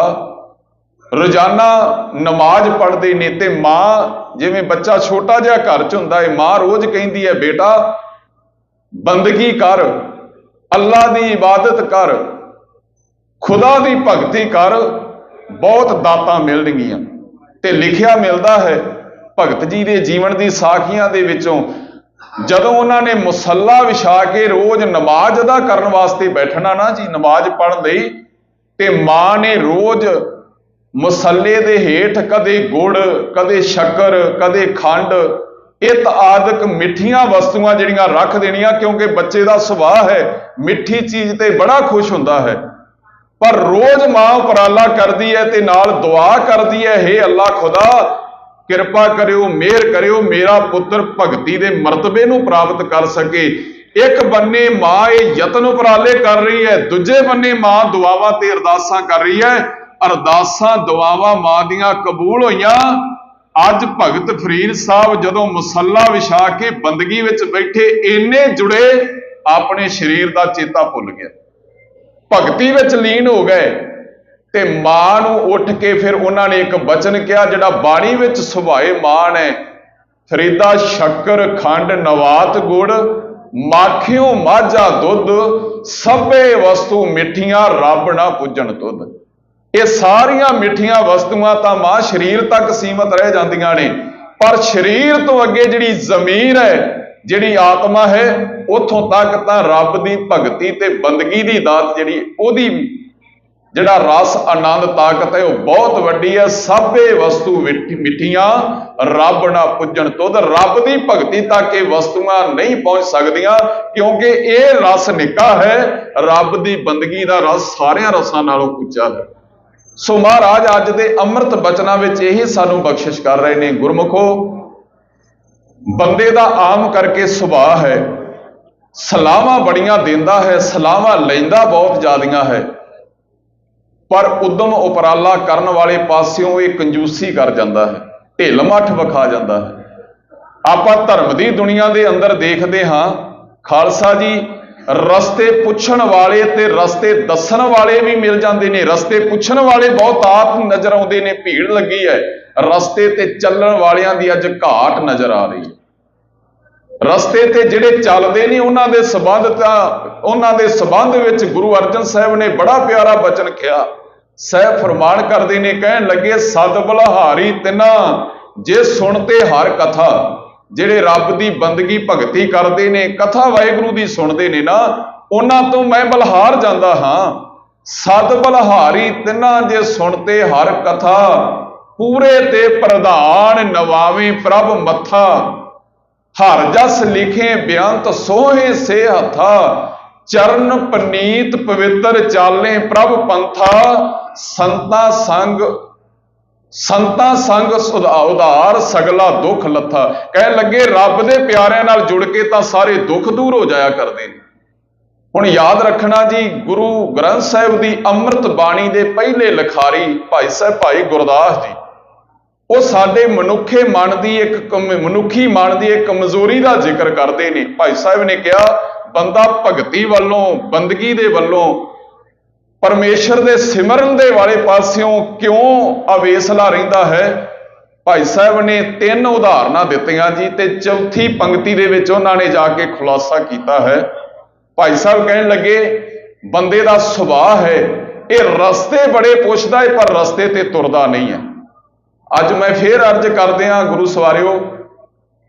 Speaker 1: ਰੋਜ਼ਾਨਾ ਨਮਾਜ਼ ਪੜ੍ਹਦੇ ਨੇ ਤੇ ਮਾਂ, ਜਿਵੇਂ ਬੱਚਾ ਛੋਟਾ ਜਿਹਾ ਘਰ 'ਚ ਹੁੰਦਾ ਹੈ, ਮਾਂ ਰੋਜ਼ ਕਹਿੰਦੀ ਹੈ ਬੇਟਾ ਬੰਦਗੀ ਕਰ, ਅੱਲਾ ਦੀ ਇਬਾਦਤ ਕਰ, ਖੁਦਾ ਦੀ ਭਗਤੀ ਕਰ, ਬਹੁਤ ਦਾਤਾਂ ਮਿਲਣਗੀਆਂ। ਤੇ ਲਿਖਿਆ ਮਿਲਦਾ ਹੈ ਭਗਤ ਜੀ ਦੇ ਜੀਵਨ ਦੀ ਸਾਖੀਆਂ ਦੇ ਵਿੱਚੋਂ, ਜਦੋਂ ਉਹਨਾਂ ਨੇ ਮੁਸੱਲਾ ਵਿਛਾ ਕੇ ਰੋਜ਼ ਨਮਾਜ਼ ਅਦਾ ਕਰਨ ਵਾਸਤੇ ਬੈਠਣਾ ਨਾ ਜੀ, ਨਮਾਜ਼ ਪੜ੍ਹਨ ਲਈ, ਤੇ ਮਾਂ ਨੇ ਰੋਜ਼ ਮੁਸੱਲੇ ਦੇ ਹੇਠ ਕਦੇ ਗੁੜ, ਕਦੇ ਸ਼ੱਕਰ, ਕਦੇ ਖੰਡ, ਇਤ ਆਦਿਕ ਮਿੱਠੀਆਂ ਵਸਤੂਆਂ ਜਿਹੜੀਆਂ ਰੱਖ ਦੇਣੀਆਂ। ਕਿਉਂਕਿ ਬੱਚੇ ਦਾ ਸੁਭਾਅ ਹੈ ਮਿੱਠੀ ਚੀਜ਼ ਤੇ ਬੜਾ ਖੁਸ਼ ਹੁੰਦਾ ਹੈ। ਪਰ ਰੋਜ਼ ਮਾਂ ਉਪਰਾਲਾ ਕਰਦੀ ਹੈ ਤੇ ਨਾਲ ਦੁਆ ਕਰਦੀ ਹੈ, ਹੇ ਅੱਲਾ ਖੁਦਾ ਕਿਰਪਾ ਕਰਿਓ, ਮਿਹਰ ਕਰਿਓ, ਮੇਰਾ ਪੁੱਤਰ ਭਗਤੀ ਦੇ ਮਰਤਬੇ ਨੂੰ ਪ੍ਰਾਪਤ ਕਰ ਸਕੇ। ਇੱਕ ਬੰਨੇ ਮਾਂ ਇਹ ਯਤਨ ਉਪਰਾਲੇ ਕਰ ਰਹੀ ਹੈ, ਦੂਜੇ ਬੰਨੇ ਮਾਂ ਦੁਆਵਾਂ ਤੇ ਅਰਦਾਸਾਂ ਕਰ ਰਹੀ ਹੈ। ਅਰਦਾਸਾਂ ਦੁਆਵਾਂ ਮਾਂ ਦੀਆਂ ਕਬੂਲ ਹੋਈਆਂ। ਅੱਜ ਭਗਤ ਫਰੀਦ ਸਾਹਿਬ ਜਦੋਂ ਮੁਸੱਲਾ ਵਿਛਾ ਕੇ ਬੰਦਗੀ ਵਿੱਚ ਬੈਠੇ, ਇੰਨੇ ਜੁੜੇ, ਆਪਣੇ ਸਰੀਰ ਦਾ ਚੇਤਾ ਭੁੱਲ ਗਿਆ, ਭਗਤੀ ਵਿੱਚ ਲੀਨ ਹੋ ਗਏ। ਤੇ ਮਾਂ ਨੂੰ ਉੱਠ ਕੇ ਫਿਰ ਉਹਨਾਂ ਨੇ ਇੱਕ ਬਚਨ ਕਿਹਾ ਜਿਹੜਾ ਬਾਣੀ ਵਿੱਚ ਸੁਭਾਏ ਮਾਨ ਹੈ, ਫਰੀਦਾ ਸ਼ੱਕਰ ਖੰਡ ਨਵਾਤ ਗੁੜ, ਮਾਖਿਓ ਮਾਝਾ ਦੁੱਧ, ਸਭੇ ਵਸਤੂ ਮਿੱਠੀਆਂ ਰੱਬ ਨਾ ਪੁੱਜਣ ਤੁਧ। ਇਹ ਸਾਰੀਆਂ ਮਿੱਠੀਆਂ ਵਸਤੂਆਂ ਤਾਂ ਮਾਂ ਸਰੀਰ ਤੱਕ ਸੀਮਤ ਰਹਿ ਜਾਂਦੀਆਂ ਨੇ, ਪਰ ਸਰੀਰ ਤੋਂ ਅੱਗੇ ਜਿਹੜੀ ਜ਼ਮੀਰ ਹੈ, ਜਿਹੜੀ ਆਤਮਾ ਹੈ, ਉੱਥੋਂ ਤੱਕ ਤਾਂ ਰੱਬ ਦੀ ਭਗਤੀ ਤੇ ਬੰਦਗੀ ਦੀ ਦਾਤ ਜਿਹੜੀ ਉਹਦੀ ਜਿਹੜਾ ਰਸ ਆਨੰਦ ਤਾਕਤ ਹੈ ਉਹ ਬਹੁਤ ਵੱਡੀ ਹੈ। ਸਭੇ ਵਸਤੂ ਮਿੱਠੀਆਂ ਰੱਬ ਨਾ ਪੁੱਜਣ ਤੁਧ। ਰੱਬ ਦੀ ਭਗਤੀ ਤੱਕ ਇਹ ਵਸਤੂਆਂ ਨਹੀਂ ਪਹੁੰਚ ਸਕਦੀਆਂ, ਕਿਉਂਕਿ ਇਹ ਰਸ ਨਿੱਕਾ ਹੈ, ਰੱਬ ਦੀ ਬੰਦਗੀ ਦਾ ਰਸ ਸਾਰਿਆਂ ਰਸਾਂ ਨਾਲੋਂ ਉੱਚਾ ਹੈ। ਸੋ ਮਹਾਰਾਜ ਅੱਜ ਦੇ ਅੰਮ੍ਰਿਤ ਬਚਨਾਂ ਵਿੱਚ ਇਹ ਸਾਨੂੰ ਬਖਸ਼ਿਸ਼ ਕਰ ਰਹੇ ਨੇ। ਗੁਰਮੁਖੋ, ਬੰਦੇ ਦਾ ਆਮ ਕਰਕੇ ਸੁਭਾਅ ਹੈ, ਸਲਾਹਾਂ ਬੜੀਆਂ ਦਿੰਦਾ ਹੈ, ਸਲਾਹਾਂ ਲੈਂਦਾ ਬਹੁਤ ਜ਼ਿਆਦੀਆਂ ਹੈ, ਪਰ ਉਦਮ ਉਪਰਾਲਾ ਕਰਨ ਵਾਲੇ ਪਾਸਿਓਂ ਇਹ ਕੰਜੂਸੀ ਕਰ ਜਾਂਦਾ ਹੈ, ਢਿੱਲ ਮੱਠ ਵਿਖਾ ਜਾਂਦਾ ਹੈ। ਆਪਾਂ ਧਰਮ ਦੀ ਦੁਨੀਆ ਦੇ ਅੰਦਰ ਦੇਖਦੇ ਹਾਂ, ਖਾਲਸਾ ਜੀ, ਰਸਤੇ ਪੁੱਛਣ ਵਾਲੇ ਤੇ ਰਸਤੇ ਦੱਸਣ ਵਾਲੇ ਵੀ ਮਿਲ ਜਾਂਦੇ ਨੇ। ਰਸਤੇ ਪੁੱਛਣ ਵਾਲੇ ਬਹੁਤ ਆਪ ਨਜ਼ਰ ਆਉਂਦੇ ਨੇ, ਭੀੜ ਲੱਗੀ ਹੈ। ਰਸਤੇ ਤੇ ਚੱਲਣ ਵਾਲਿਆਂ ਦੀ ਅੱਜ ਘਾਟ ਨਜ਼ਰ ਆ ਰਹੀ ਹੈ। ਰਸਤੇ ਤੇ ਜਿਹੜੇ ਚੱਲਦੇ ਨੇ ਉਹਨਾਂ ਦੇ ਸੰਬੰਧ ਵਿੱਚ ਗੁਰੂ ਅਰਜਨ ਸਾਹਿਬ ਨੇ ਬੜਾ ਪਿਆਰਾ ਬਚਨ ਕਿਹਾ। ਸਾਹਿਬ ਫਰਮਾਨ ਕਰਦੇ ਨੇ, ਕਹਿਣ ਲੱਗੇ, ਸਦ ਬਲਹਾਰੀ ਤਿਨਾ ਜੇ ਸੁਣਤੇ ਹਰ ਕਥਾ। ਜਿਹੜੇ ਰੱਬ ਦੀ ਬੰਦਗੀ ਭਗਤੀ ਕਰਦੇ ਨੇ, ਕਥਾ ਵਾਹਿਗੁਰੂ ਦੀ ਸੁਣਦੇ ਨੇ ਨਾ, ਉਹਨਾਂ ਤੋਂ ਮੈਂ ਬਲਹਾਰ ਜਾਂਦਾ ਹਾਂ। ਸਦ ਬਲਹਾਰੀ ਤਿਨਾ ਜੇ ਸੁਣਤੇ ਹਰ ਕਥਾ, ਪੂਰੇ ਤੇ ਪ੍ਰਧਾਨ ਨਵਾਵੇਂ ਪ੍ਰਭ ਮੱਥਾ। ਹਰ ਜਸ ਲਿਖੇ ਬਿਆੰਤ ਸੋਹੇ ਸੇ ਹੱਥਾ, ਚਰਨ ਪਨੀਤ ਪਵਿੱਤਰ ਚਾਲੇ ਪ੍ਰਭ ਪੰਥਾ। ਸੰਤਾਂ ਸੰਗ ਉਧਾਰ ਸਗਲਾ ਦੁੱਖ ਲੱਥਾ। ਕਹਿਣ ਲੱਗੇ, ਰੱਬ ਦੇ ਪਿਆਰਿਆਂ ਨਾਲ ਜੁੜ ਕੇ ਤਾਂ ਸਾਰੇ ਦੁੱਖ ਦੂਰ ਹੋ ਜਾਇਆ ਕਰਦੇ ਨੇ। ਹੁਣ ਯਾਦ ਰੱਖਣਾ ਜੀ, ਗੁਰੂ ਗ੍ਰੰਥ ਸਾਹਿਬ ਦੀ ਅੰਮ੍ਰਿਤ ਬਾਣੀ ਦੇ ਪਹਿਲੇ ਲਿਖਾਰੀ ਭਾਈ ਸਾਹਿਬ ਭਾਈ ਗੁਰਦਾਸ ਜੀ, ਉਹ ਸਾਡੇ ਮਨੁੱਖੀ ਮਨ ਦੀ ਇੱਕ ਕਮਜ਼ੋਰੀ ਦਾ ਜ਼ਿਕਰ ਕਰਦੇ ਨੇ। ਭਾਈ ਸਾਹਿਬ ਨੇ ਕਿਹਾ, ਬੰਦਾ ਭਗਤੀ ਵੱਲੋਂ, ਬੰਦਗੀ ਦੇ ਵੱਲੋਂ, ਪਰਮੇਸ਼ਰ ਦੇ ਸਿਮਰਨ ਦੇ ਵਾਲੇ ਪਾਸਿਓਂ ਕਿਉਂ ਅਵੇਸਲਾ ਰਹਿੰਦਾ ਹੈ। ਭਾਈ ਸਾਹਿਬ ਨੇ 3 ਉਦਾਹਰਨਾਂ ਦਿੱਤੀਆਂ ਜੀ, ਤੇ ਚੌਥੀ ਪੰਕਤੀ ਦੇ ਵਿੱਚ ਉਹਨਾਂ ਨੇ ਜਾ ਕੇ ਖੁਲਾਸਾ ਕੀਤਾ ਹੈ। ਭਾਈ ਸਾਹਿਬ ਕਹਿਣ ਲੱਗੇ, ਬੰਦੇ ਦਾ ਸੁਭਾਅ ਹੈ, ਇਹ ਰਸਤੇ ਬੜੇ ਪੁੱਛਦਾ ਹੈ, ਪਰ ਰਸਤੇ ਤੇ ਤੁਰਦਾ ਨਹੀਂ ਹੈ। ਅੱਜ ਮੈਂ ਫੇਰ ਅਰਜ਼ ਕਰਦੇ ਹਾਂ ਗੁਰੂ ਸਵਾਰਿਓ,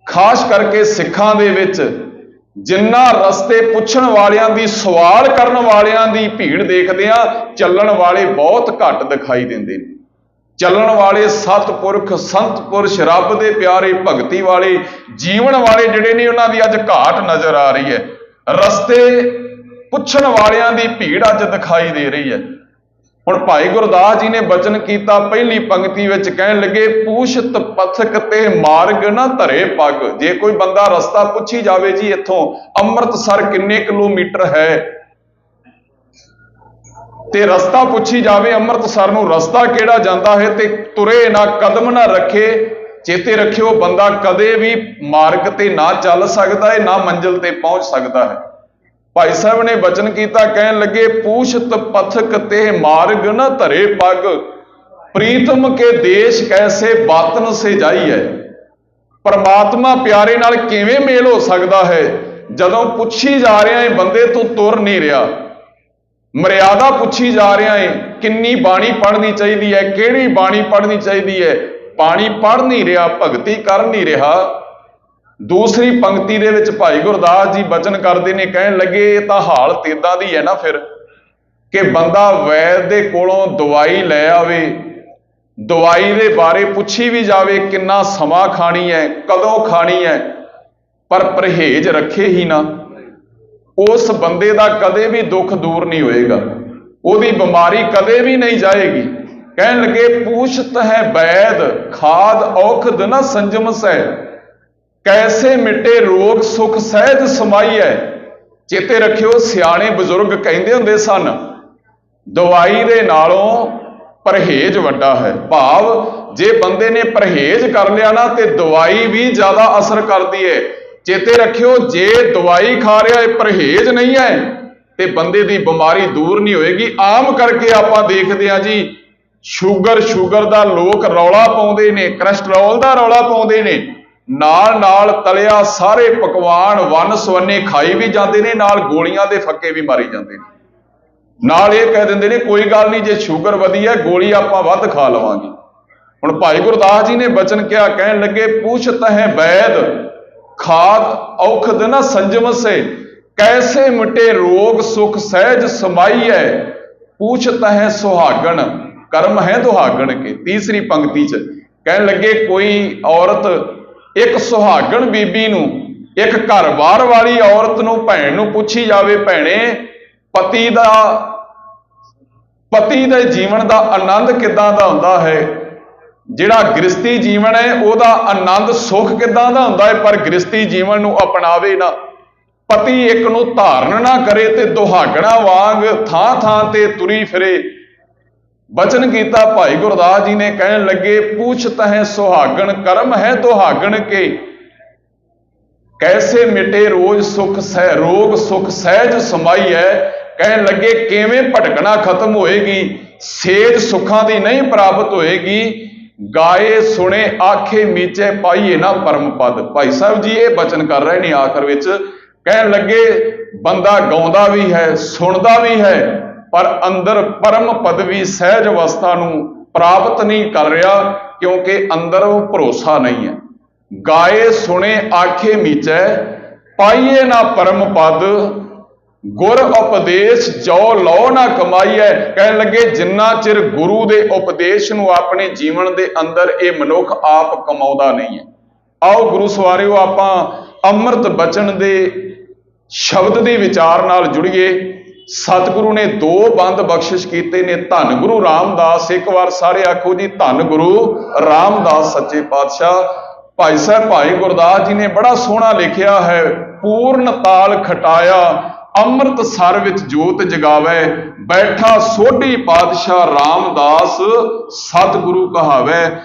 Speaker 1: ਖਾਸ ਕਰਕੇ ਸਿੱਖਾਂ ਦੇ ਵਿੱਚ ਜਿੰਨਾ ਰਸਤੇ ਪੁੱਛਣ ਵਾਲਿਆਂ ਦੀ, ਸਵਾਲ ਕਰਨ ਵਾਲਿਆਂ ਦੀ ਭੀੜ ਦੇਖਦੇ ਆ, ਚੱਲਣ ਵਾਲੇ ਬਹੁਤ ਘੱਟ ਦਿਖਾਈ ਦਿੰਦੇ ਨੇ। ਚੱਲਣ ਵਾਲੇ ਸਤਿਪੁਰਖ, ਸੰਤ ਪੁਰਸ਼, ਰੱਬ ਦੇ ਪਿਆਰੇ, ਭਗਤੀ ਵਾਲੇ, ਜੀਵਨ ਵਾਲੇ ਜਿਹੜੇ ਨੇ, ਉਹਨਾਂ ਦੀ ਅੱਜ ਘਾਟ ਨਜ਼ਰ ਆ ਰਹੀ ਹੈ। ਰਸਤੇ ਪੁੱਛਣ ਵਾਲਿਆਂ ਦੀ ਭੀੜ ਅੱਜ ਦਿਖਾਈ ਦੇ ਰਹੀ ਹੈ। ਹੁਣ ਭਾਈ ਗੁਰਦਾਸ ਜੀ ਨੇ ਬਚਨ ਕੀਤਾ ਪਹਿਲੀ ਪੰਕਤੀ ਵਿੱਚ, ਕਹਿਣ ਲੱਗੇ, ਪੂਛਤ ਪਥਕ ਤੇ ਮਾਰਗ ਨਾ ਧਰੇ ਪੱਗ। ਜੇ ਕੋਈ ਬੰਦਾ ਰਸਤਾ ਪੁੱਛੀ ਜਾਵੇ ਜੀ, ਇੱਥੋਂ ਅੰਮ੍ਰਿਤਸਰ ਕਿੰਨੇ ਕਿਲੋਮੀਟਰ ਹੈ, ਤੇ ਰਸਤਾ ਪੁੱਛੀ ਜਾਵੇ ਅੰਮ੍ਰਿਤਸਰ ਨੂੰ ਰਸਤਾ ਕਿਹੜਾ ਜਾਂਦਾ ਹੈ, ਤੇ ਤੁਰੇ ਨਾ ਕਦਮ ਨਾ ਰੱਖੇ। ਚੇਤੇ ਰੱਖਿਓ, ਬੰਦਾ ਕਦੇ ਵੀ ਮਾਰਗ ਤੇ ਨਾ ਚੱਲ ਸਕਦਾ ਹੈ, ਨਾ ਮੰਜ਼ਿਲ ਤੇ ਪਹੁੰਚ ਸਕਦਾ ਹੈ। ਭਾਈ ਸਾਹਿਬ ਨੇ ਬਚਨ ਕੀਤਾ, ਕਹਿਣ ਲੱਗੇ, ਪੂਛਤ ਪਥਕ ਤੇ ਮਾਰਗ ਨਾ ਧਰੇ ਪੱਗ, ਪ੍ਰੀਤਮ ਕੇ ਦੇਸ਼ ਕੈਸੇ ਬਾਤਨ ਸੇ ਜਾਈਐ। ਪਰਮਾਤਮਾ ਪਿਆਰੇ ਨਾਲ ਕਿਵੇਂ ਮੇਲ ਹੋ ਸਕਦਾ ਹੈ ਜਦੋਂ ਪੁੱਛੀ ਜਾ ਰਿਹਾ ਹੈ, ਬੰਦੇ ਤੋਂ ਤੁਰ ਨਹੀਂ ਰਿਹਾ। ਮਰਿਆਦਾ ਪੁੱਛੀ ਜਾ ਰਿਹਾ ਹੈ, ਕਿੰਨੀ ਬਾਣੀ ਪੜ੍ਹਨੀ ਚਾਹੀਦੀ ਹੈ, ਕਿਹੜੀ ਬਾਣੀ ਪੜ੍ਹਨੀ ਚਾਹੀਦੀ ਹੈ, ਬਾਣੀ ਪੜ੍ਹ ਨਹੀਂ ਰਿਹਾ, ਭਗਤੀ ਕਰ ਨਹੀਂ ਰਿਹਾ। ਦੂਸਰੀ ਪੰਕਤੀ ਦੇ ਵਿੱਚ ਭਾਈ ਗੁਰਦਾਸ ਜੀ ਬਚਨ ਕਰਦੇ ਨੇ, ਕਹਿਣ ਲੱਗੇ, ਇਹ ਤਾਂ ਹਾਲਤ ਇਦਾਂ ਦੀ ਹੈ ਨਾ ਫਿਰ, ਕਿ ਬੰਦਾ ਵੈਦ ਦੇ ਕੋਲੋਂ ਦਵਾਈ ਲੈ ਆਵੇ, ਦਵਾਈ ਦੇ ਬਾਰੇ ਪੁੱਛੀ ਵੀ ਜਾਵੇ, ਕਿੰਨਾ ਸਮਾਂ ਖਾਣੀ ਹੈ, ਕਦੋਂ ਖਾਣੀ ਹੈ, ਪਰ ਪਰਹੇਜ਼ ਰੱਖੇ ਹੀ ਨਾ, ਉਸ ਬੰਦੇ ਦਾ ਕਦੇ ਵੀ ਦੁੱਖ ਦੂਰ ਨਹੀਂ ਹੋਏਗਾ, ਉਹਦੀ ਬਿਮਾਰੀ ਕਦੇ ਵੀ ਨਹੀਂ ਜਾਏਗੀ। ਕਹਿਣ ਲੱਗੇ, ਪੂਛਤ ਹੈ ਵੈਦ ਖਾਦ ਔਖਦ ਨਾ ਸੰਜਮ ਸਹਿ, ਕੈਸੇ ਮਿਟੇ ਰੋਗ ਸੁਖ ਸਹਿਜ ਸਮਾਈ ਹੈ। ਚੇਤੇ ਰੱਖਿਓ, ਸਿਆਣੇ ਬਜ਼ੁਰਗ ਕਹਿੰਦੇ ਹੁੰਦੇ ਸਨ, ਦਵਾਈ ਦੇ ਨਾਲੋਂ ਪਰਹੇਜ਼ ਵੱਡਾ ਹੈ। ਭਾਵ ਜੇ ਬੰਦੇ ਨੇ ਪਰਹੇਜ਼ ਕਰ ਲਿਆ ਨਾ, ਤੇ ਦਵਾਈ ਵੀ ਜ਼ਿਆਦਾ ਅਸਰ ਕਰਦੀ ਹੈ। ਚੇਤੇ ਰੱਖਿਓ, ਜੇ ਦਵਾਈ ਖਾ ਰਿਹਾ ਇਹ ਪਰਹੇਜ਼ ਨਹੀਂ ਹੈ ਤੇ ਬੰਦੇ ਦੀ ਬਿਮਾਰੀ ਦੂਰ ਨਹੀਂ ਹੋਏਗੀ। ਆਮ ਕਰਕੇ ਆਪਾਂ ਦੇਖਦੇ ਹਾਂ ਜੀ, ਸ਼ੂਗਰ ਦਾ ਲੋਕ ਰੌਲਾ ਪਾਉਂਦੇ ਨੇ, ਕੋਲੇਸਟ੍ਰੋਲ ਦਾ ਰੌਲਾ ਪਾਉਂਦੇ ਨੇ, ਨਾਲ ਤਲਿਆ ਸਾਰੇ ਪਕਵਾਨ ਵੰਨ ਸਵੰਨੇ ਖਾਈ ਵੀ ਜਾਂਦੇ ਨੇ, ਨਾਲ ਗੋਲੀਆਂ ਦੇ ਫੱਕੇ ਵੀ ਮਾਰੀ ਜਾਂਦੇ ਨੇ, ਨਾਲ ਇਹ ਕਹਿ ਦਿੰਦੇ ਨੇ ਕੋਈ ਗੱਲ ਨਹੀਂ, ਜੇ ਸ਼ੂਗਰ ਵਧੀ ਹੈ ਗੋਲੀ ਆਪਾਂ ਵੱਧ ਖਾ ਲਵਾਂਗੇ। ਹੁਣ ਭਾਈ ਗੁਰਦਾਸ ਜੀ ਨੇ ਬਚਨ ਕਿਹਾ, ਕਹਿਣ ਲੱਗੇ ਪੂਛਤ ਹੈ ਵੈਦ ਖਾਦ ਔਖਦ ਨਾ ਸੰਜਮ ਸੇ, ਕੈਸੇ ਮਿਟੇ ਰੋਗ ਸੁਖ ਸਹਿਜ ਸਮਾਈ ਹੈ, ਪੂਛਤ ਹੈ ਸੁਹਾਗਣ ਕਰਮ ਹੈ ਦੁਹਾਗਣ ਕੇ। ਤੀਸਰੀ ਪੰਕਤੀ 'ਚ ਕਹਿਣ ਲੱਗੇ ਕੋਈ ਔਰਤ ਇੱਕ ਸੁਹਾਗਣ ਬੀਬੀ ਨੂੰ, ਇੱਕ ਘਰ-ਬਾਰ ਵਾਲੀ ਔਰਤ ਨੂੰ, ਭੈਣ ਨੂੰ ਪੁੱਛੀ ਜਾਵੇ, ਭੈਣੇ ਪਤੀ ਦੇ ਜੀਵਨ ਦਾ ਆਨੰਦ ਕਿੱਦਾਂ ਦਾ ਹੁੰਦਾ ਹੈ, ਜਿਹੜਾ ਗ੍ਰਸਤੀ ਜੀਵਨ ਹੈ ਉਹਦਾ ਆਨੰਦ ਸੁੱਖ ਕਿੱਦਾਂ ਦਾ ਹੁੰਦਾ ਹੈ, ਪਰ ਗ੍ਰਸਤੀ ਜੀਵਨ ਨੂੰ ਅਪਣਾਵੇ ਨਾ, ਪਤੀ ਇੱਕ ਨੂੰ ਧਾਰਨ ਨਾ ਕਰੇ ਤੇ ਦੁਹਾਗਣਾ ਵਾਂਗ ਥਾਂ ਤੇ ਤੁਰੀ ਫਿਰੇ। ਬਚਨ ਕੀਤਾ ਭਾਈ ਗੁਰਦਾਸ ਜੀ ਨੇ, ਕਹਿਣ ਲੱਗੇ ਪੂਛਤ ਹੈ ਸੁਹਾਗਣ ਕਰਮ ਹੈ ਦੁਹਾਗਣ ਕੇ, ਕੈਸੇ ਮਿਟੇ ਰੋਗ ਸੁਖ ਸਹਿਜ ਸਮਾਈ ਹੈ। ਕਹਿਣ ਲੱਗੇ ਕਿਵੇਂ ਭਟਕਣਾ ਖਤਮ ਹੋਏਗੀ, ਸੇਜ ਸੁੱਖਾਂ ਦੀ ਨਹੀਂ ਪ੍ਰਾਪਤ ਹੋਏਗੀ, ਗਾਏ ਸੁਣੇ ਆਖੇ ਮੀਚੇ ਪਾਈਏ ਨਾ ਪਰਮ ਪਦ। ਭਾਈ ਸਾਹਿਬ ਜੀ ਇਹ ਬਚਨ ਕਰ ਰਹੇ ਨੇ ਆਖਰ ਵਿੱਚ, ਕਹਿਣ ਲੱਗੇ ਬੰਦਾ ਗਾਉਂਦਾ ਵੀ ਹੈ, ਸੁਣਦਾ ਵੀ ਹੈ, ਪਰ ਅੰਦਰ ਪਰਮ ਪਦਵੀ ਸਹਿਜ ਅਵਸਥਾ ਨੂੰ ਪ੍ਰਾਪਤ ਨਹੀਂ ਕਰ ਰਿਹਾ, ਕਿਉਂਕਿ ਅੰਦਰ ਉਹ ਭਰੋਸਾ ਨਹੀਂ ਹੈ। ਗਾਏ ਸੁਣੇ ਆਖੇ ਮੀਚੈ ਪਾਈਏ ਨਾ ਪਰਮ ਪਦ, ਗੁਰ ਉਪਦੇਸ਼ ਜੋ ਲੋ ਨਾ ਕਮਾਈਐ। ਕਹਿਣ ਲੱਗੇ ਜਿੰਨਾ ਚਿਰ ਗੁਰੂ ਦੇ ਉਪਦੇਸ਼ ਨੂੰ ਆਪਣੇ ਜੀਵਨ ਦੇ ਅੰਦਰ ਇਹ ਮਨੁੱਖ ਆਪ ਕਮਾਉਂਦਾ ਨਹੀਂ ਹੈ। ਆਓ ਗੁਰੂ ਸਵਾਰਿਓ ਆਪਾਂ ਅੰਮ੍ਰਿਤ ਬਚਨ ਦੇ ਸ਼ਬਦ ਦੇ ਵਿਚਾਰ ਨਾਲ ਜੁੜੀਏ। ਸਤਿਗੁਰੂ ਨੇ 2 ਬੰਦ ਬਖਸ਼ਿਸ਼ ਕੀਤੇ ਨੇ, ਧੰਨ ਗੁਰੂ ਰਾਮਦਾਸ। ਇੱਕ ਵਾਰ ਸਾਰੇ ਆਖੋ ਜੀ, ਧੰਨ ਗੁਰੂ ਰਾਮਦਾਸ ਸੱਚੇ ਪਾਤਸ਼ਾਹ। ਭਾਈ ਸਾਹਿਬ ਭਾਈ ਗੁਰਦਾਸ ਜੀ ਨੇ ਬੜਾ ਸੋਹਣਾ ਲਿਖਿਆ ਹੈ, ਪੂਰਨ ਤਾਲ ਖਟਾਇਆ ਅੰਮ੍ਰਿਤਸਰ ਵਿੱਚ ਜੋਤ ਜਗਾਵੇ, ਬੈਠਾ ਸੋਢੀ ਪਾਤਸ਼ਾਹ ਰਾਮਦਾਸ ਸਤਿਗੁਰੂ ਕਹਾਵੇ।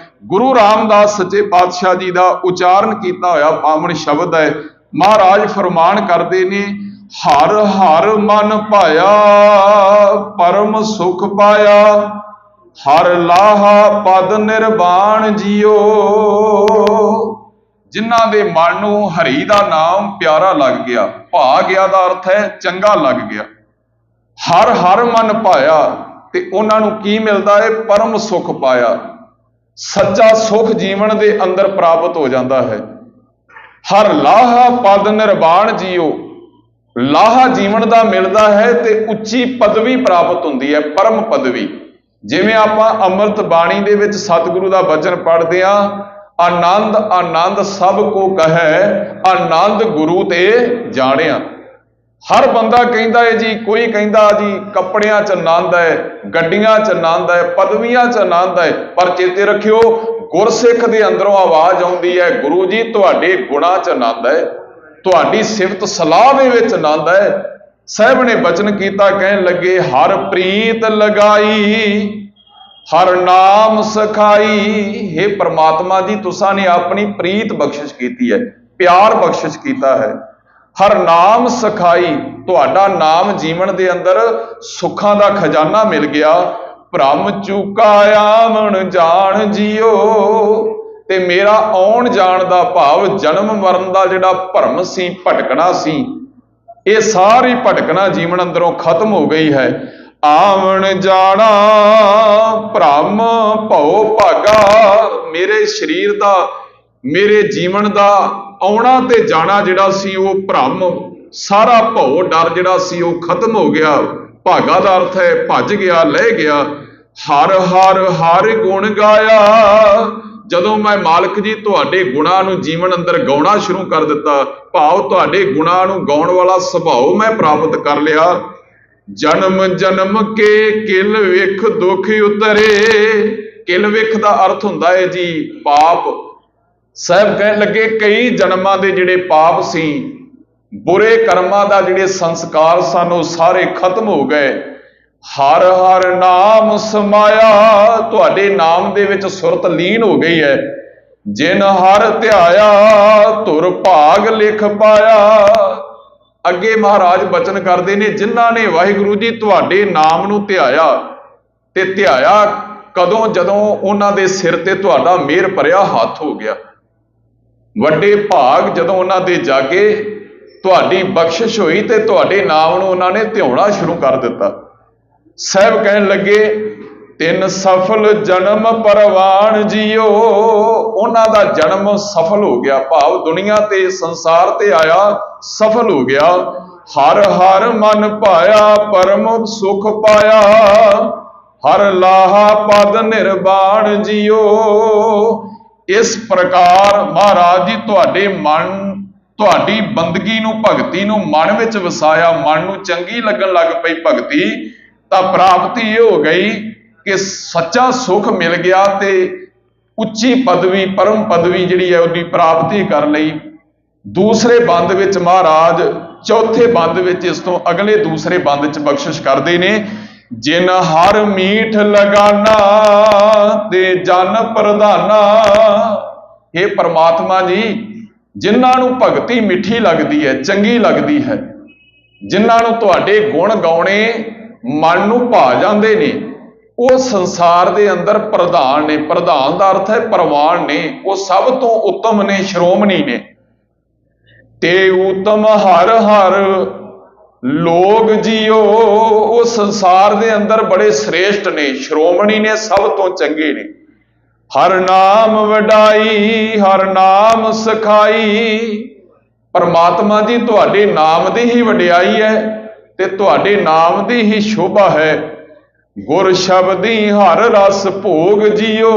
Speaker 1: ਗੁਰੂ ਰਾਮਦਾਸ ਸੱਚੇ ਪਾਤਸ਼ਾਹ ਜੀ ਦਾ ਉਚਾਰਨ ਕੀਤਾ ਹੋਇਆ ਪਾਵਨ ਸ਼ਬਦ ਹੈ। ਮਹਾਰਾਜ ਫਰਮਾਨ ਕਰਦੇ ਨੇ, ਹਰ ਹਰ ਮਨ ਭਾਇਆ ਪਰਮ ਸੁਖ ਪਾਇਆ, ਹਰ ਲਾਹਾ ਪਦ ਨਿਰਵਾਣ ਜੀਓ। ਜਿਨ੍ਹਾਂ ਦੇ ਮਨ ਨੂੰ ਹਰੀ ਦਾ ਨਾਮ ਪਿਆਰਾ ਲੱਗ ਗਿਆ, ਭਾ ਗਿਆ ਦਾ ਅਰਥ ਹੈ ਚੰਗਾ ਲੱਗ ਗਿਆ, ਹਰ ਹਰ ਮਨ ਭਾਇਆ, ਤੇ ਉਹਨਾਂ ਨੂੰ ਕੀ ਮਿਲਦਾ ਹੈ? ਪਰਮ ਸੁਖ ਪਾਇਆ, ਸੱਚਾ ਸੁਖ ਜੀਵਨ ਦੇ ਅੰਦਰ ਪ੍ਰਾਪਤ ਹੋ ਜਾਂਦਾ ਹੈ। ਹਰ ਲਾਹਾ ਪਦ ਨਿਰਵਾਣ ਜੀਓ, ਲਾਹਾ ਜੀਵਨ ਦਾ ਮਿਲਦਾ ਹੈ ਤੇ ਉੱਚੀ ਪਦਵੀ ਪ੍ਰਾਪਤ ਹੁੰਦੀ ਹੈ, ਪਰਮ ਪਦਵੀ। ਜਿਵੇਂ ਆਪਾਂ ਅੰਮ੍ਰਿਤ ਬਾਣੀ ਦੇ ਵਿੱਚ ਸਤਿਗੁਰੂ ਦਾ ਬਚਨ ਪੜ੍ਹਦੇ ਹਾਂ, ਆਨੰਦ ਆਨੰਦ ਸਭ ਕੋ ਕਹੈ, ਆਨੰਦ ਗੁਰੂ ਤੇ ਜਾਣਿਆ। ਹਰ ਬੰਦਾ ਕਹਿੰਦਾ ਹੈ ਜੀ, ਕੋਈ ਕਹਿੰਦਾ ਜੀ ਕੱਪੜਿਆਂ 'ਚ ਆਨੰਦ ਹੈ, ਗੱਡੀਆਂ 'ਚ ਆਨੰਦ ਹੈ, ਪਦਵੀਆਂ 'ਚ ਆਨੰਦ ਹੈ, ਪਰ ਚੇਤੇ ਰੱਖਿਓ ਗੁਰਸਿੱਖ ਦੇ ਅੰਦਰੋਂ ਆਵਾਜ਼ ਆਉਂਦੀ ਹੈ, ਗੁਰੂ ਜੀ ਤੁਹਾਡੇ ਗੁਣਾਂ 'ਚ ਆਨੰਦ ਹੈ, ਤੁਹਾਡੀ ਸਿਫਤ ਸਲਾਹ ਦੇ ਵਿੱਚ ਆਨੰਦ ਹੈ। ਸਾਹਿਬ ਨੇ ਬਚਨ ਕੀਤਾ, ਕਹਿਣ ਲੱਗੇ ਹਰ ਪ੍ਰੀਤ ਲਗਾਈ ਹਰ ਨਾਮ ਸਖਾਈ। ਹੇ ਪ੍ਰਮਾਤਮਾ ਜੀ, ਤੁਸਾਂ ਨੇ ਆਪਣੀ ਪ੍ਰੀਤ ਬਖਸ਼ਿਸ਼ ਕੀਤੀ ਹੈ, ਪਿਆਰ ਬਖਸ਼ਿਸ਼ ਕੀਤਾ ਹੈ। ਹਰ ਨਾਮ ਸਖਾਈ, ਤੁਹਾਡਾ ਨਾਮ ਜੀਵਨ ਦੇ ਅੰਦਰ ਸੁੱਖਾਂ ਦਾ ਖਜ਼ਾਨਾ ਮਿਲ ਗਿਆ। ਭ੍ਰਮ ਚੂਕਾ ਆਵਣ ਜਾਣ ਜੀਓ, ਤੇ ਮੇਰਾ ਆਉਣ ਜਾਣ ਦਾ ਭਾਵ ਜਨਮ ਮਰਨ ਦਾ ਜਿਹੜਾ ਭਰਮ ਸੀ, ਭਟਕਣਾ ਸੀ, ਇਹ ਸਾਰੀ ਭਟਕਣਾ ਜੀਵਨ ਅੰਦਰੋਂ ਖਤਮ ਹੋ ਗਈ ਹੈ। ਆਵਣ ਜਾਣਾ ਭ੍ਰਮ ਭਉ ਭਾਗਾ, ਮੇਰੇ ਸਰੀਰ ਦਾ, ਮੇਰੇ ਜੀਵਨ ਦਾ ਆਉਣਾ ਤੇ ਜਾਣਾ ਜਿਹੜਾ ਸੀ ਉਹ ਭ੍ਰਮ, ਸਾਰਾ ਭਉ ਡਰ ਜਿਹੜਾ ਸੀ ਉਹ ਖਤਮ ਹੋ ਗਿਆ। ਭਾਗਾ ਦਾ ਅਰਥ ਹੈ ਭੱਜ ਗਿਆ, ਲੈ ਗਿਆ। ਹਰ ਹਰ ਹਰ ਗੁਣ ਗਾਇਆ, ਜਦੋਂ ਮੈਂ ਮਾਲਕ ਜੀ ਤੁਹਾਡੇ ਗੁਣਾਂ ਨੂੰ ਜੀਵਨ ਅੰਦਰ ਗਾਉਣਾ ਸ਼ੁਰੂ ਕਰ ਦਿੱਤਾ, ਭਾਵ ਤੁਹਾਡੇ ਗੁਣਾਂ ਨੂੰ ਗਾਉਣ ਵਾਲਾ ਸੁਭਾਅ ਮੈਂ ਪ੍ਰਾਪਤ ਕਰ ਲਿਆ। ਜਨਮ ਜਨਮ ਕੇ ਕਿਲ ਵਿਖ ਦੁਖ ਉਤਰੇ, ਕਿਲ ਵਿਖ ਦਾ ਅਰਥ ਹੁੰਦਾ ਹੈ ਜੀ ਪਾਪ। ਸਾਹਿਬ ਕਹਿਣ ਲੱਗੇ ਕਈ ਜਨਮਾਂ ਦੇ ਜਿਹੜੇ ਪਾਪ ਸੀ, ਬੁਰੇ ਕਰਮਾਂ ਦਾ ਜਿਹੜੇ ਸੰਸਕਾਰ ਸਨ, ਉਹ ਸਾਰੇ ਖਤਮ ਹੋ ਗਏ। ਹਰ ਹਰ ਨਾਮ ਸਮਾਇਆ, ਤੁਹਾਡੇ ਨਾਮ ਦੇ ਵਿੱਚ ਸੁਰਤ ਲੀਨ ਹੋ ਗਈ ਹੈ। ਜਿਨ ਹਰ ਧਿਆਇਆ ਧੁਰ ਭਾਗ ਲਿਖ ਪਾਇਆ। ਅੱਗੇ ਮਹਾਰਾਜ ਬਚਨ ਕਰਦੇ ਨੇ, ਜਿਨ੍ਹਾਂ ਨੇ ਵਾਹਿਗੁਰੂ ਜੀ ਤੁਹਾਡੇ ਨਾਮ ਨੂੰ ਧਿਆਇਆ, ਤੇ ਧਿਆਇਆ ਕਦੋਂ? ਜਦੋਂ ਉਹਨਾਂ ਦੇ ਸਿਰ ਤੇ ਤੁਹਾਡਾ ਮਿਹਰ ਭਰਿਆ ਹੱਥ ਹੋ ਗਿਆ। ਵੱਡੇ ਭਾਗ ਜਦੋਂ ਉਹਨਾਂ ਦੇ ਜਾਗੇ, ਤੁਹਾਡੀ ਬਖਸ਼ਿਸ਼ ਹੋਈ ਤੇ ਤੁਹਾਡੇ ਨਾਮ ਨੂੰ ਉਹਨਾਂ ਨੇ ਧਿਆਉਣਾ ਸ਼ੁਰੂ ਕਰ ਦਿੱਤਾ। ਸਾਹਿਬ ਕਹਿਣ ਲੱਗੇ, ਤਿੰਨ ਸਫਲ ਜਨਮ ਪਰਵਾਨ ਜੀਓ। ਉਹਨਾਂ ਦਾ ਜਨਮ ਸਫਲ ਹੋ ਗਿਆ, ਭਾਵ ਦੁਨੀਆ ਤੇ ਸੰਸਾਰ ਤੇ ਆਇਆ ਸਫਲ ਹੋ ਗਿਆ। ਹਰ ਹਰ ਮਨ ਭਾਇਆ ਪਰਮ ਸੁਖ ਪਾਇਆ, ਹਰ ਲਾਹਾ ਪਦ ਨਿਰਵਾਣ ਜੀਓ। ਇਸ ਪ੍ਰਕਾਰ ਮਹਾਰਾਜ ਜੀ ਤੁਹਾਡੇ ਮਨ, ਤੁਹਾਡੀ ਬੰਦਗੀ ਨੂੰ, ਭਗਤੀ ਨੂੰ ਮਨ ਵਿੱਚ ਵਸਾਇਆ, ਮਨ ਨੂੰ ਚੰਗੀ ਲੱਗਣ ਲੱਗ ਪਈ ਭਗਤੀ, ਤਾਂ ਪ੍ਰਾਪਤੀ ਇਹ ਹੋ ਗਈ ਕਿ ਸੱਚਾ ਸੁਖ ਮਿਲ ਗਿਆ ਤੇ ਉੱਚੀ ਪਦਵੀ, ਪਰਮ ਪਦਵੀ ਜਿਹੜੀ ਹੈ ਉਹਦੀ ਪ੍ਰਾਪਤੀ ਕਰ ਲਈ। ਦੂਸਰੇ ਬੰਦ ਵਿੱਚ ਮਹਾਰਾਜ, ਚੌਥੇ ਬੰਦ ਵਿੱਚ, ਇਸ ਤੋਂ ਅਗਲੇ ਦੂਸਰੇ ਬੰਦ ਵਿੱਚ ਬਖਸ਼ਿਸ਼ ਕਰਦੇ ਨੇ, ਜਿਨ ਹਰ ਮੀਠ ਲਗਾਨਾ ਤੇ ਜਨ ਪ੍ਰਧਾਨਾ। ਇਹ ਪਰਮਾਤਮਾ ਜੀ, ਜਿਨ੍ਹਾਂ ਨੂੰ ਭਗਤੀ ਮਿੱਠੀ ਲੱਗਦੀ ਹੈ, ਚੰਗੀ ਲੱਗਦੀ ਹੈ, ਜਿਨ੍ਹਾਂ ਨੂੰ ਤੁਹਾਡੇ ਗੁਣ ਗਾਉਣੇ ਮਨ ਨੂੰ ਭਾ ਜਾਂਦੇ ਨੇ, ਉਹ ਸੰਸਾਰ ਦੇ ਅੰਦਰ ਪ੍ਰਧਾਨ ਨੇ। ਪ੍ਰਧਾਨ ਦਾ ਅਰਥ ਹੈ ਪ੍ਰਵਾਨ ਨੇ, ਉਹ ਸਭ ਤੋਂ ਉੱਤਮ ਨੇ, ਸ਼੍ਰੋਮਣੀ ਨੇ। ਤੇ ਉਤਮ ਹਰ ਹਰ ਲੋਗ ਜੀਓ। ਉਹ ਸੰਸਾਰ ਦੇ ਅੰਦਰ ਬੜੇ ਸ੍ਰੇਸ਼ਟ ਨੇ, ਸ਼੍ਰੋਮਣੀ ਨੇ, ਸਭ ਤੋਂ ਚੰਗੇ ਨੇ। ਹਰ ਨਾਮ ਵਡਾਈ ਹਰ ਨਾਮ ਸਖਾਈ। ਪਰਮਾਤਮਾ ਜੀ ਤੁਹਾਡੇ ਨਾਮ ਦੀ ਹੀ ਵਡਿਆਈ ਹੈ ਤੇ ਤੁਹਾਡੇ ਨਾਮ ਦੀ ਹੀ ਸ਼ੋਭਾ ਹੈ। ਗੁਰ ਸ਼ਬਦੀ ਹਰ ਰਸ ਭੋਗ ਜੀਓ।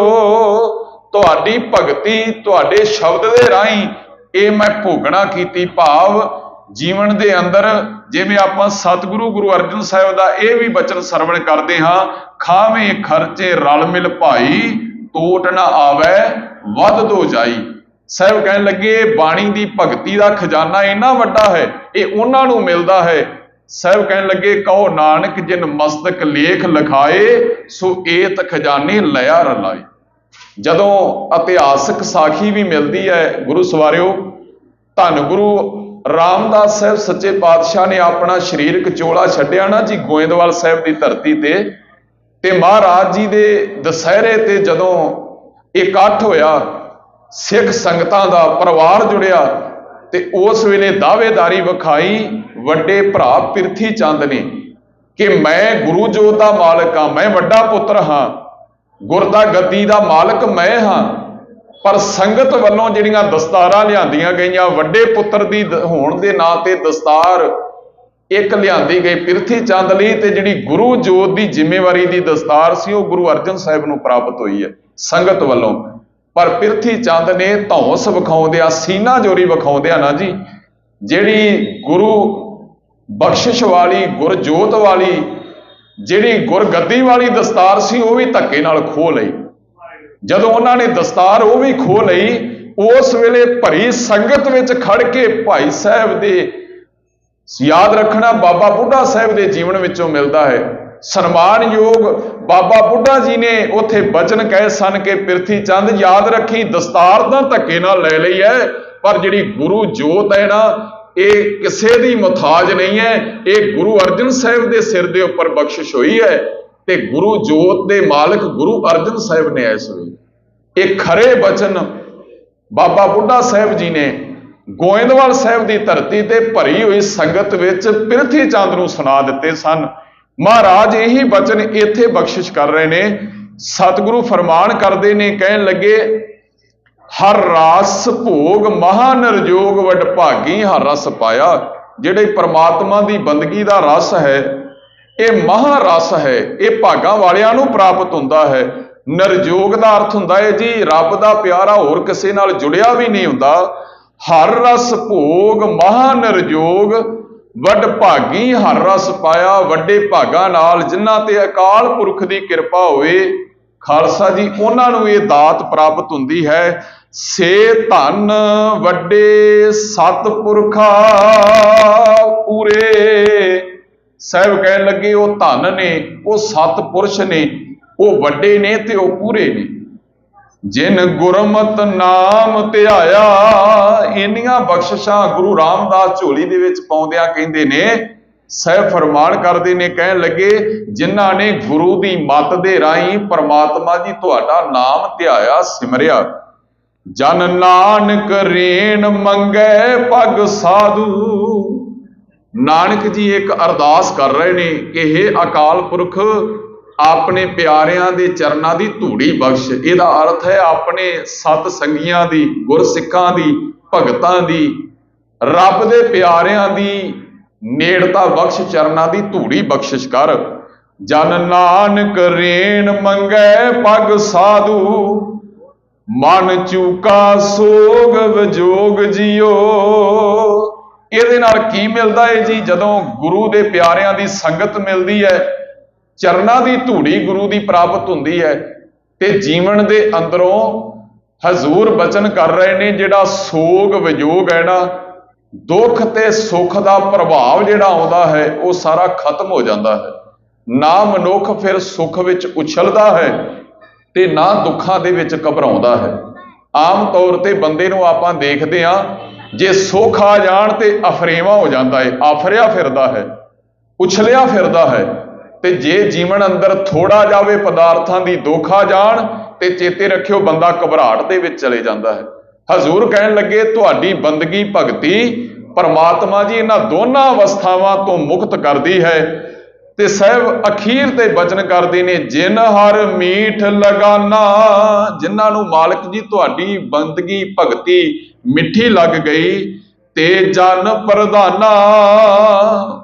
Speaker 1: ਤੁਹਾਡੀ ਭਗਤੀ, ਤੁਹਾਡੇ ਸ਼ਬਦ ਦੇ ਰਾਹੀਂ ਇਹ ਮੈਂ ਭੋਗਣਾ ਕੀਤੀ, ਭਾਵ ਜੀਵਨ ਦੇ ਅੰਦਰ, ਜਿਵੇਂ ਆਪਾਂ ਸਤਿਗੁਰੂ ਗੁਰੂ ਅਰਜਨ ਸਾਹਿਬ ਦਾ ਇਹ ਵੀ ਬਚਨ ਸਰਵਣ ਕਰਦੇ ਹਾਂ, ਖਾਵੇਂ ਖਰਚੇ ਰਲ ਮਿਲ ਭਾਈ, ਟੋਟ ਨਾ ਆਵੇ ਵੱਧ ਦੋ ਜਾਈ। ਸਾਹਿਬ ਕਹਿਣ ਲੱਗੇ, ਬਾਣੀ ਦੀ ਭਗਤੀ ਦਾ ਖਜ਼ਾਨਾ ਇੰਨਾ ਵੱਡਾ ਹੈ, ਇਹ ਉਹਨਾਂ ਨੂੰ ਮਿਲਦਾ ਹੈ। ਸਾਹਿਬ ਕਹਿਣ ਲੱਗੇ, ਕਹੋ ਨਾਨਕ ਜਿਨ ਮਸਤਕ ਲੇਖ ਲਿਖਾਏ, ਸੋ ਏਤ ਖਜ਼ਾਨੇ ਲਿਆ ਰਲਾਏ। ਜਦੋਂ ਇਤਿਹਾਸਕ ਸਾਖੀ ਵੀ ਮਿਲਦੀ ਹੈ ਗੁਰੂ ਸਵਾਰਿਓ, ਧੰਨ ਗੁਰੂ ਰਾਮਦਾਸ ਸਾਹਿਬ ਸੱਚੇ ਪਾਤਸ਼ਾਹ ਨੇ ਆਪਣਾ ਸਰੀਰਕ ਚੋਲਾ ਛੱਡਿਆ ਨਾ ਜੀ ਗੋਇੰਦਵਾਲ ਸਾਹਿਬ ਦੀ ਧਰਤੀ ਤੇ ਮਹਾਰਾਜ ਜੀ ਦੇ ਦੁਸਹਿਰੇ ਤੇ ਜਦੋਂ ਇਕੱਠ ਹੋਇਆ, ਸਿੱਖ ਸੰਗਤਾਂ ਦਾ ਪਰਿਵਾਰ ਜੁੜਿਆ, ਤੇ ਉਸ ਵੇਲੇ ਦਾਅਵੇਦਾਰੀ ਵਿਖਾਈ ਵੱਡੇ ਭਰਾ ਪਿਰਥੀ ਚੰਦ ਨੇ ਕਿ ਮੈਂ ਗੁਰੂ ਜੋਤ ਦਾ ਮਾਲਕ ਹਾਂ, ਮੈਂ ਵੱਡਾ ਪੁੱਤਰ ਹਾਂ, ਗੁਰਦਾ ਗੱਦੀ ਦਾ ਮਾਲਕ ਮੈਂ ਹਾਂ। ਪਰ ਸੰਗਤ ਵੱਲੋਂ ਜਿਹੜੀਆਂ ਦਸਤਾਰਾਂ ਲਿਆਂਦੀਆਂ ਗਈਆਂ, ਵੱਡੇ ਪੁੱਤਰ ਦੀ ਹੋਣ ਦੇ ਨਾਂ ਤੇ ਦਸਤਾਰ ਇੱਕ ਲਿਆਂਦੀ ਗਈ ਪਿਰਥੀ ਚੰਦ ਲਈ, ਤੇ ਜਿਹੜੀ ਗੁਰੂ ਜੋਤ ਦੀ ਜ਼ਿੰਮੇਵਾਰੀ ਦੀ ਦਸਤਾਰ ਸੀ ਉਹ ਗੁਰੂ ਅਰਜਨ ਸਾਹਿਬ ਨੂੰ ਪ੍ਰਾਪਤ ਹੋਈ ਹੈ ਸੰਗਤ ਵੱਲੋਂ। ਪਰ ਪਿਰਥੀ ਚੰਦ ਨੇ ਧੌਂਸ ਵਿਖਾਉਂਦਿਆਂ, ਸੀਨਾ ਜੋਰੀ ਵਿਖਾਉਂਦਿਆਂ ਨਾ ਜੀ, ਜਿਹੜੀ ਗੁਰੂ ਬਖਸ਼ਿਸ਼ ਵਾਲੀ, ਗੁਰਜੋਤ ਵਾਲੀ, ਜਿਹੜੀ ਗੁਰਗੱਦੀ ਵਾਲੀ ਦਸਤਾਰ ਸੀ, ਉਹ ਵੀ ਧੱਕੇ ਨਾਲ ਖੋਹ ਲਈ। ਜਦੋਂ ਉਹਨਾਂ ਨੇ ਦਸਤਾਰ ਉਹ ਵੀ ਖੋਹ ਲਈ, ਉਸ ਵੇਲੇ ਭਰੀ ਸੰਗਤ ਵਿੱਚ ਖੜ ਕੇ ਭਾਈ ਸਾਹਿਬ ਦੇ, ਯਾਦ ਰੱਖਣਾ ਬਾਬਾ ਬੁੱਢਾ ਸਾਹਿਬ ਦੇ ਜੀਵਨ ਵਿੱਚੋਂ ਮਿਲਦਾ ਹੈ, ਸਨਮਾਨਯੋਗ ਬਾਬਾ ਬੁੱਢਾ ਜੀ ਨੇ ਉੱਥੇ ਬਚਨ ਕਹੇ ਸਨ ਕਿ ਪਿਰਥੀ ਚੰਦ ਯਾਦ ਰੱਖੀ, ਦਸਤਾਰ ਤਾਂ ਧੱਕੇ ਨਾਲ ਲੈ ਲਈ ਹੈ, ਪਰ ਜਿਹੜੀ ਗੁਰੂ ਜੋਤ ਹੈ ਨਾ, ਇਹ ਕਿਸੇ ਦੀ ਮੁਹਤਾਜ ਨਹੀਂ ਹੈ, ਇਹ ਗੁਰੂ ਅਰਜਨ ਸਾਹਿਬ ਦੇ ਸਿਰ ਦੇ ਉੱਪਰ ਬਖਸ਼ਿਸ਼ ਹੋਈ ਹੈ, ਤੇ ਗੁਰੂ ਜੋਤ ਦੇ ਮਾਲਕ ਗੁਰੂ ਅਰਜਨ ਸਾਹਿਬ ਨੇ ਇਸ ਵੇਲੇ ਇਹ ਖਰੇ ਬਚਨ ਬਾਬਾ ਬੁੱਢਾ ਸਾਹਿਬ ਜੀ ਨੇ ਗੋਇੰਦਵਾਲ ਸਾਹਿਬ ਦੀ ਧਰਤੀ ਤੇ ਭਰੀ ਹੋਈ ਸੰਗਤ ਵਿੱਚ ਪਿਰਥੀ ਚੰਦ ਨੂੰ ਸੁਣਾ ਦਿੱਤੇ ਸਨ। ਮਹਾਰਾਜ ਇਹੀ ਬਚਨ ਇੱਥੇ ਬਖਸ਼ਿਸ਼ ਕਰ ਰਹੇ ਨੇ। ਸਤਿਗੁਰੂ ਫਰਮਾਨ ਕਰਦੇ ਨੇ, ਕਹਿਣ ਲੱਗੇ, ਹਰ ਰਸ ਭੋਗ ਮਹਾ ਨਿਰਜੋਗ ਵਡਭਾਗੀ ਹਰ ਰਸ ਪਾਇਆ। ਜਿਹੜੇ ਪ੍ਰਮਾਤਮਾ ਦੀ ਬੰਦਗੀ ਦਾ ਰਸ ਹੈ, ਇਹ ਮਹਾ ਰਸ ਹੈ, ਇਹ ਭਾਗਾਂ ਵਾਲਿਆਂ ਨੂੰ ਪ੍ਰਾਪਤ ਹੁੰਦਾ ਹੈ। ਨਿਰਜੋਗ ਦਾ ਅਰਥ ਹੁੰਦਾ ਹੈ ਜੀ ਰੱਬ ਦਾ ਪਿਆਰਾ ਹੋਰ ਕਿਸੇ ਨਾਲ ਜੁੜਿਆ ਵੀ ਨਹੀਂ ਹੁੰਦਾ। ਹਰ ਰਸ ਭੋਗ ਮਹਾ ਨਿਰਜੋਗ ਵਡਭਾਗੀ ਹਰ ਰਸ ਪਾਇਆ। ਵੱਡੇ ਭਾਗਾਂ ਨਾਲ, ਜਿਨ੍ਹਾਂ ਤੇ ਅਕਾਲ ਪੁਰਖ ਦੀ ਕਿਰਪਾ ਹੋਵੇ ਖਾਲਸਾ ਜੀ, ਉਹਨਾਂ ਨੂੰ ਇਹ ਦਾਤ ਪ੍ਰਾਪਤ ਹੁੰਦੀ ਹੈ। ਸੇ ਧਨ ਵੱਡੇ ਸਤਿਪੁਰਖਾ ਪੂਰੇ। ਸਾਹਿਬ ਕਹਿਣ ਲੱਗੇ, ਉਹ ਧਨ ਨੇ, ਉਹ ਸਤਿਪੁਰਸ਼ ਨੇ, ਉਹ ਵੱਡੇ ਨੇ ਤੇ ਉਹ ਪੂਰੇ ਨੇ। ਜਿਨ ਗੁਰਮਤਿ ਨਾਮ ਧਿਆਇਆ। ਇੰਨੀਆਂ ਬਖਸ਼ਿਸ਼ਾਂ ਗੁਰੂ ਰਾਮਦਾਸ ਝੋਲੀ ਦੇ ਵਿੱਚ ਪਾਉਂਦਿਆਂ ਕਹਿੰਦੇ ਨੇ, ਸਹਿਬ ਫਰਮਾਨ ਕਰਦੇ ਨੇ, ਕਹਿਣ ਲੱਗੇ ਜਿਨ੍ਹਾਂ ਨੇ ਗੁਰੂ ਦੀ ਮੱਤ ਦੇ ਰਾਹੀਂ ਪਰਮਾਤਮਾ ਜੀ ਤੁਹਾਡਾ ਨਾਮ ਧਿਆਇਆ, ਸਿਮਰਿਆ। ਜਨ ਨਾਨਕ ਰੇਣ ਮੰਗੈ ਪਗ ਸਾਧੂ। ਨਾਨਕ ਜੀ ਇੱਕ ਅਰਦਾਸ ਕਰ ਰਹੇ ਨੇ ਕਿ ਹੇ ਅਕਾਲ ਪੁਰਖ, ਆਪਣੇ ਪਿਆਰਿਆਂ ਦੇ ਚਰਨਾਂ ਦੀ ਧੂੜੀ ਬਖਸ਼। ਇਹਦਾ ਅਰਥ ਹੈ ਆਪਣੇ ਸਤ ਸੰਗੀਆਂ ਦੀ, ਗੁਰਸਿੱਖਾਂ ਦੀ, ਭਗਤਾਂ ਦੀ, ਰੱਬ ਦੇ ਪਿਆਰਿਆਂ ਦੀ ਨੇੜਤਾ ਬਖਸ਼, ਚਰਨਾਂ ਦੀ ਧੂੜੀ ਬਖਸ਼ਿਸ਼ ਕਰ। ਜਨ ਨਾਨਕ ਰੇਣ ਮੰਗੈ ਪਗ ਸਾਧੂ। ਮਨ ਚੂਕਾ ਸੋਗ ਵਿਜੋਗ ਜਿਓ। ਇਹਦੇ ਨਾਲ ਕੀ ਮਿਲਦਾ ਹੈ ਜੀ? ਜਦੋਂ ਗੁਰੂ ਦੇ ਪਿਆਰਿਆਂ ਦੀ ਸੰਗਤ ਮਿਲਦੀ ਹੈ, ਚਰਨਾਂ ਦੀ ਧੂੜੀ ਗੁਰੂ ਦੀ ਪ੍ਰਾਪਤ ਹੁੰਦੀ ਹੈ, ਤੇ ਜੀਵਨ ਦੇ ਅੰਦਰੋਂ ਹਜ਼ੂਰ ਬਚਨ ਕਰ ਰਹੇ ਨੇ, ਜਿਹੜਾ ਸੋਗ ਵਿਜੋਗ ਹੈ ਨਾ, ਦੁੱਖ ਤੇ ਸੁੱਖ ਦਾ ਪ੍ਰਭਾਵ ਜਿਹੜਾ ਆਉਂਦਾ ਹੈ ਉਹ ਸਾਰਾ ਖਤਮ ਹੋ ਜਾਂਦਾ ਹੈ। ਨਾ ਮਨੁੱਖ ਫਿਰ ਸੁੱਖ ਵਿੱਚ ਉਛਲਦਾ ਹੈ ਤੇ ਨਾ ਦੁੱਖਾਂ ਦੇ ਵਿੱਚ ਘਬਰਾਉਂਦਾ ਹੈ। ਆਮ ਤੌਰ ਤੇ ਬੰਦੇ ਨੂੰ ਆਪਾਂ ਦੇਖਦੇ ਹਾਂ, ਜੇ ਸੁੱਖ ਆ ਜਾਣ ਤੇ ਅਫਰੇਵਾ ਹੋ ਜਾਂਦਾ ਹੈ, ਆਫਰਿਆ ਫਿਰਦਾ ਹੈ, ਉਛਲਿਆ ਫਿਰਦਾ ਹੈ। ਤੇ ਜੇ ਜੀਵਨ ਅੰਦਰ ਥੋੜਾ ਜਾਵੇ ਪਦਾਰਥਾਂ ਦੀ ਦੁੱਖ ਆ ਜਾਣ ਤੇ ਚੇਤੇ ਰੱਖਿਓ ਬੰਦਾ ਘਬਰਾਹਟ ਦੇ ਵਿੱਚ ਚਲੇ ਜਾਂਦਾ ਹੈ। ਹਜ਼ੂਰ ਕਹਿਣ ਲੱਗੇ ਤੁਹਾਡੀ ਬੰਦਗੀ ਭਗਤੀ ਪਰਮਾਤਮਾ ਜੀ ਇਹਨਾਂ ਦੋਨਾਂ ਅਵਸਥਾਵਾਂ ਤੋਂ ਮੁਕਤ ਕਰਦੀ ਹੈ। ਤੇ ਸਾਹਿਬ ਅਖੀਰ ਤੇ ਬਚਨ ਕਰਦੇ ਨੇ, ਜਿਨ ਹਰ ਮੀਠ ਲਗਾਨਾ। ਜਿਨ੍ਹਾਂ ਨੂੰ ਮਾਲਕ ਜੀ ਤੁਹਾਡੀ ਬੰਦਗੀ ਭਗਤੀ ਮਿੱਠੀ ਲੱਗ ਗਈ, ਤੇ ਜਨ ਪ੍ਰਧਾਨਾ,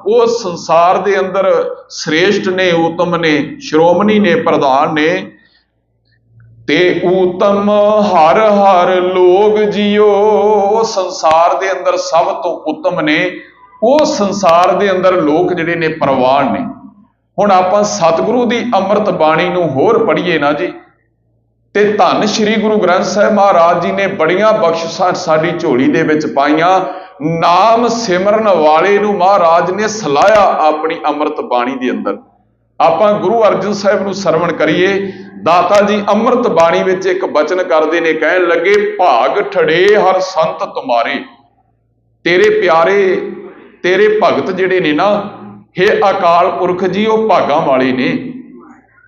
Speaker 1: ਉਹ ਸੰਸਾਰ ਦੇ ਅੰਦਰ ਸ੍ਰੇਸ਼ਟ ਨੇ, ਉਤਮ ਨੇ, ਸ਼੍ਰੋਮਣੀ ਨੇ, ਪ੍ਰਧਾਨ ਨੇ। ਤੇ ਊਤਮ ਹਰ ਹਰ ਲੋਗ ਜਿਓ। ਸੰਸਾਰ ਦੇ ਅੰਦਰ ਸਭ ਤੋਂ ਉੱਤਮ ਨੇ, ਉਹ ਸੰਸਾਰ ਦੇ ਅੰਦਰ ਲੋਕ ਜਿਹੜੇ ਨੇ ਪ੍ਰਵਾਨ ਨੇ। ਹੁਣ ਆਪਾਂ ਸਤਿਗੁਰੂ ਦੀ ਅੰਮ੍ਰਿਤ ਬਾਣੀ ਨੂੰ ਹੋਰ ਪੜ੍ਹੀਏ ਨਾ ਜੀ, ਤੇ ਧੰਨ ਸ਼੍ਰੀ ਗੁਰੂ ਗ੍ਰੰਥ ਸਾਹਿਬ ਮਹਾਰਾਜ ਜੀ ਨੇ ਬੜੀਆਂ ਬਖਸ਼ਿਸ਼ਾਂ ਸਾਡੀ ਝੋਲੀ ਦੇ ਵਿੱਚ ਪਾਈਆਂ। ਨਾਮ ਸਿਮਰਨ ਵਾਲੇ ਨੂੰ ਮਹਾਰਾਜ ਨੇ ਸਲਾਹਿਆ ਆਪਣੀ ਅੰਮ੍ਰਿਤ ਬਾਣੀ ਦੇ ਅੰਦਰ। ਆਪਾਂ ਗੁਰੂ ਅਰਜਨ ਸਾਹਿਬ ਨੂੰ ਸਰਵਣ ਕਰੀਏ। ਦਾਤਾ ਜੀ ਅੰਮ੍ਰਿਤ ਬਾਣੀ ਵਿੱਚ ਇੱਕ ਬਚਨ ਕਰਦੇ ਨੇ, ਕਹਿਣ ਲੱਗੇ ਭਾਗ ਠੜੇ ਹਰ ਸੰਤ ਤੁਮਾਰੇ। ਤੇਰੇ ਪਿਆਰੇ, ਤੇਰੇ ਭਗਤ ਜਿਹੜੇ ਨੇ ਨਾ, ਹੇ ਅਕਾਲ ਪੁਰਖ ਜੀ, ਉਹ ਭਾਗਾਂ ਵਾਲੇ ਨੇ।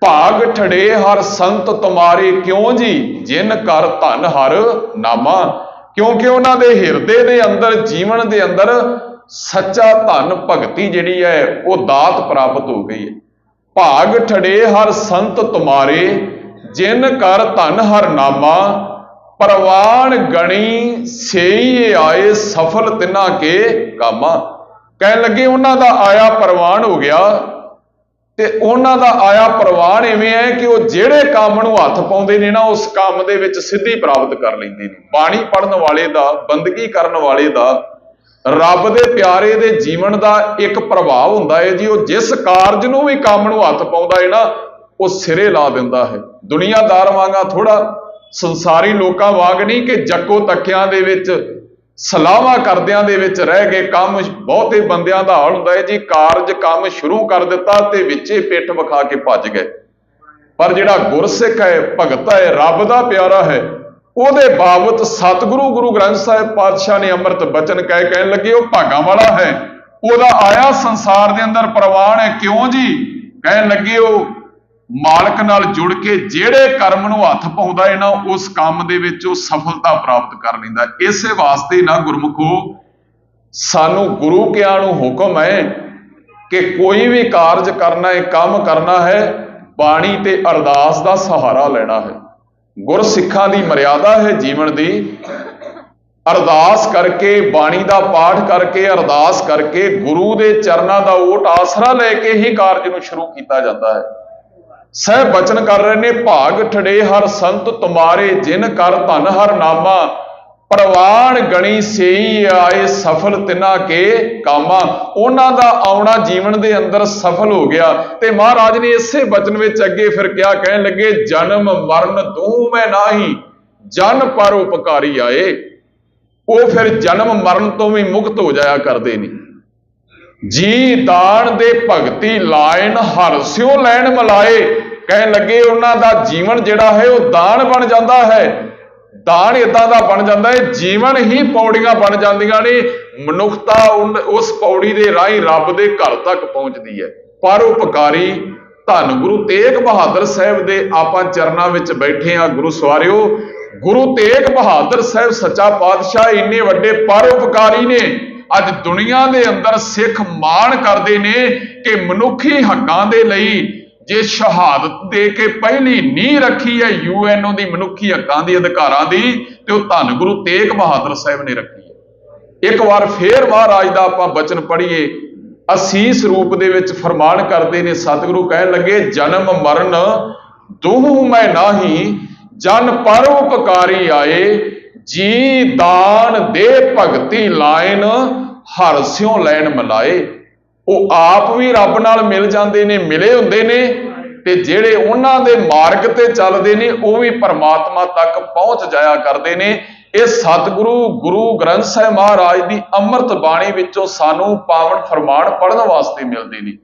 Speaker 1: ਭਾਗ ਠੜੇ ਹਰ ਸੰਤ ਤੁਮਾਰੇ ਕਿਉਂ ਜੀ? ਜਿਨ ਕਰ ਧਨ ਹਰ ਨਾਮਾ। ਕਿਉਂਕਿ ਉਹਨਾਂ ਦੇ ਹਿਰਦੇ ਦੇ ਅੰਦਰ, ਜੀਵਨ ਦੇ ਅੰਦਰ ਸੱਚਾ ਧਨ ਭਗਤੀ ਜਿਹੜੀ ਹੈ ਉਹ ਦਾਤ ਪ੍ਰਾਪਤ ਹੋ ਗਈ ਹੈ। ਭਾਗ ਠੜੇ ਹਰ ਸੰਤ ਤੁਮਾਰੇ, ਜਿਨ ਕਰ ਧਨ ਹਰ ਨਾਮਾ। ਪ੍ਰਵਾਨ ਗਣੀ ਸੇਈ ਆਏ, ਸਫਲ ਤਿਨਾ ਕੇ ਕਾਮਾ। ਕਹਿਣ ਲੱਗੇ ਉਹਨਾਂ ਦਾ ਆਇਆ ਪ੍ਰਵਾਨ ਹੋ ਗਿਆ, ਤੇ ਉਹਨਾਂ ਦਾ ਆਇਆ ਪ੍ਰਵਾਨ ਇਵੇਂ ਹੈ ਕਿ ਉਹ ਜਿਹੜੇ ਕੰਮ ਨੂੰ ਹੱਥ ਪਾਉਂਦੇ ਨੇ ਨਾ, ਉਸ ਕੰਮ ਦੇ ਵਿੱਚ ਸਿੱਧੀ ਪ੍ਰਾਪਤ ਕਰ ਲੈਂਦੇ ਨੇ। ਬਾਣੀ ਪੜ੍ਹਨ ਵਾਲੇ ਦਾ, ਬੰਦਗੀ ਕਰਨ ਵਾਲੇ ਦਾ, ਰੱਬ ਦੇ ਪਿਆਰੇ ਦੇ ਜੀਵਨ ਦਾ ਇੱਕ ਪ੍ਰਭਾਵ ਹੁੰਦਾ ਹੈ ਜੀ, ਉਹ ਜਿਸ ਕਾਰਜ ਨੂੰ ਵੀ ਕੰਮ ਨੂੰ ਹੱਥ ਪਾਉਂਦਾ ਹੈ ਨਾ, ਉਹ ਸਿਰੇ ਲਾ ਦਿੰਦਾ ਹੈ। ਦੁਨੀਆਦਾਰ ਵਾਂਗਾ ਥੋੜਾ, ਸੰਸਾਰੀ ਲੋਕਾਂ ਵਾਂਗ ਨਹੀਂ ਕਿ ਜੱਕੋ ਤੱਕਿਆਂ ਦੇ ਵਿੱਚ, ਸਲਾਹਾਂ ਕਰਦਿਆਂ ਦੇ ਵਿੱਚ ਰਹਿ ਗਏ। ਕੰਮ ਬਹੁਤੇ ਬੰਦਿਆਂ ਦਾ ਹਾਲ ਹੁੰਦਾ ਹੈ ਜੀ, ਕਾਰਜ ਕੰਮ ਸ਼ੁਰੂ ਕਰ ਦਿੱਤਾ ਤੇ ਵਿੱਚੇ ਪਿੱਠ ਵਿਖਾ ਕੇ ਭੱਜ ਗਏ। ਪਰ ਜਿਹੜਾ ਗੁਰਸਿੱਖ ਹੈ, ਭਗਤ ਹੈ, ਰੱਬ ਦਾ ਪਿਆਰਾ ਹੈ, ਉਹਦੇ ਬਾਬਤ ਸਤਿਗੁਰੂ ਗੁਰੂ ਗ੍ਰੰਥ ਸਾਹਿਬ ਪਾਤਸ਼ਾਹ ਨੇ ਅੰਮ੍ਰਿਤ ਬਚਨ ਕਹਿਣ ਲੱਗੇ ਉਹ ਭਾਗਾਂ ਵਾਲਾ ਹੈ। ਉਹਦਾ ਆਇਆ ਸੰਸਾਰ ਦੇ ਅੰਦਰ ਪ੍ਰਵਾਨ ਹੈ। ਕਿਉਂ ਜੀ? ਕਹਿਣ ਲੱਗੇ ਉਹ ਮਾਲਕ ਨਾਲ ਜੁੜ ਕੇ ਜਿਹੜੇ ਕਰਮ ਨੂੰ ਹੱਥ ਪਾਉਂਦਾ ਹੈ ਨਾ, ਉਸ ਕੰਮ ਦੇ ਵਿੱਚ ਉਹ ਸਫਲਤਾ ਪ੍ਰਾਪਤ ਕਰ ਲੈਂਦਾ। ਇਸੇ ਵਾਸਤੇ ਨਾ ਗੁਰਮੁਖੋ, ਸਾਨੂੰ ਗੁਰੂ ਕਿਆਂ ਨੂੰ ਹੁਕਮ ਹੈ ਕਿ ਕੋਈ ਵੀ ਕਾਰਜ ਕਰਨਾ ਹੈ, ਕੰਮ ਕਰਨਾ ਹੈ, ਬਾਣੀ ਤੇ ਅਰਦਾਸ ਦਾ ਸਹਾਰਾ ਲੈਣਾ ਹੈ। ਗੁਰਸਿੱਖਾਂ ਦੀ ਮਰਿਆਦਾ ਹੈ ਜੀਵਨ ਦੀ, ਅਰਦਾਸ ਕਰਕੇ, ਬਾਣੀ ਦਾ ਪਾਠ ਕਰਕੇ, ਅਰਦਾਸ ਕਰਕੇ, ਗੁਰੂ ਦੇ ਚਰਨਾਂ ਦਾ ਓਟ ਆਸਰਾ ਲੈ ਕੇ ਹੀ ਕਾਰਜ ਨੂੰ ਸ਼ੁਰੂ ਕੀਤਾ ਜਾਂਦਾ ਹੈ। ਸਹਿਬ ਬਚਨ ਕਰ ਰਹੇ ਨੇ, ਭਾਗ ਠੜੇ ਹਰ ਸੰਤ ਤੁਮਾਰੇ, ਜਿਨ ਕਰ ਧਨ ਹਰ ਨਾਮਾ। ਪ੍ਰਵਾਨ ਗਣੀ ਸੇਈ ਆਏ, ਸਫਲ ਤਿਨਾ ਕੇ ਕਾਮਾ। ਉਹਨਾਂ ਦਾ ਆਉਣਾ ਜੀਵਨ ਦੇ ਅੰਦਰ ਸਫਲ ਹੋ ਗਿਆ। ਤੇ ਮਹਾਰਾਜ ਨੇ ਇਸੇ ਬਚਨ ਵਿੱਚ ਅੱਗੇ ਫਿਰ ਕਿਹਾ, ਕਹਿਣ ਲੱਗੇ ਜਨਮ ਮਰਨ ਦੂਮੈ ਨਾਹੀ, ਜਨ ਪਰ ਉਪਕਾਰੀ ਆਏ। ਉਹ ਫਿਰ ਜਨਮ ਮਰਨ ਤੋਂ ਵੀ ਮੁਕਤ ਹੋ ਜਾਇਆ ਕਰਦੇ ਨੇ। ਜੀ ਦਾਨ ਦੇ ਭਗਤੀ ਲਾਇਨ, ਹਰ ਸਿਓ ਲੈਣ ਮਲਾਏ। ਕਹਿਣ ਲੱਗੇ ਉਹਨਾਂ ਦਾ ਜੀਵਨ ਜਿਹੜਾ ਹੈ ਉਹ ਦਾਨ ਬਣ ਜਾਂਦਾ ਹੈ। ਦਾਨ ਇਦਾਂ ਦਾ ਬਣ ਜਾਂਦਾ ਹੈ, ਜੀਵਨ ਹੀ ਪੌੜੀਆਂ ਬਣ ਜਾਂਦੀਆਂ ਨੇ। ਮਨੁੱਖਤਾ ਉਸ ਪੌੜੀ ਦੇ ਰਾਹੀਂ ਰੱਬ ਦੇ ਘਰ ਤੱਕ ਪਹੁੰਚਦੀ ਹੈ। ਪਰਉਪਕਾਰੀ ਧੰਨ ਗੁਰੂ ਤੇਗ ਬਹਾਦਰ ਸਾਹਿਬ ਦੇ ਆਪਾਂ ਚਰਨਾਂ ਵਿੱਚ ਬੈਠੇ ਆ। ਗੁਰੂ ਸਵਾਰਿਓ, ਗੁਰੂ ਤੇਗ ਬਹਾਦਰ ਸਾਹਿਬ ਸੱਚਾ ਪਾਤਸ਼ਾਹ ਇੰਨੇ ਵੱਡੇ ਪਰਉਪਕਾਰੀ ਨੇ। ਅੱਜ ਦੁਨੀਆ ਦੇ ਅੰਦਰ ਸਿੱਖ ਮਾਣ ਕਰਦੇ ਨੇ ਕਿ ਮਨੁੱਖੀ ਹੱਕਾਂ ਦੇ ਲਈ ਜੇ ਸ਼ਹਾਦਤ ਦੇ ਕੇ ਪਹਿਲੀ ਨੀਂਹ ਰੱਖੀ ਹੈ UNO ਦੀ ਮਨੁੱਖੀ ਹੱਕਾਂ ਦੇ ਅਧਿਕਾਰਾਂ ਦੀ, ਤੇ ਉਹ ਧੰਨ ਗੁਰੂ ਤੇਗ ਬਹਾਦਰ ਸਾਹਿਬ ਨੇ ਰੱਖੀ ਹੈ। ਇੱਕ ਵਾਰ ਫੇਰ ਮਹਾਰਾਜ ਦਾ ਆਪਾਂ ਬਚਨ ਪੜ੍ਹੀਏ। ਅਸੀਸ ਰੂਪ ਦੇ ਵਿੱਚ ਫਰਮਾਨ ਕਰਦੇ ਨੇ ਸਤਿਗੁਰੂ, ਕਹਿਣ ਲੱਗੇ ਜਨਮ ਮਰਨ ਦੋਹੂ ਮੈਂ ਨਾਹੀ, ਜਨ ਪਰਉਪਕਾਰੀ ਆਏ, ਜੀ ਦਾਨ ਦੇ ਭਗਤੀ ਲਾਇਨ, ਹਰ ਸਿਉ ਲੈਣ ਮਿਲਾਏ। ਉਹ ਆਪ ਵੀ ਰੱਬ ਨਾਲ ਮਿਲ ਜਾਂਦੇ ਨੇ, ਮਿਲੇ ਹੁੰਦੇ ਨੇ, ਤੇ ਜਿਹੜੇ ਉਹਨਾਂ ਦੇ ਮਾਰਗ ਤੇ ਚੱਲਦੇ ਨੇ ਉਹ ਵੀ ਪਰਮਾਤਮਾ ਤੱਕ ਪਹੁੰਚ ਜਾਇਆ ਕਰਦੇ ਨੇ। ਇਹ ਸਤਿਗੁਰੂ ਗੁਰੂ ਗ੍ਰੰਥ ਸਾਹਿਬ ਮਹਾਰਾਜ ਦੀ ਅੰਮ੍ਰਿਤ ਬਾਣੀ ਵਿੱਚੋਂ ਸਾਨੂੰ ਪਾਵਨ ਫਰਮਾਨ ਪੜ੍ਹਨ ਵਾਸਤੇ ਮਿਲਦੇ ਨੇ।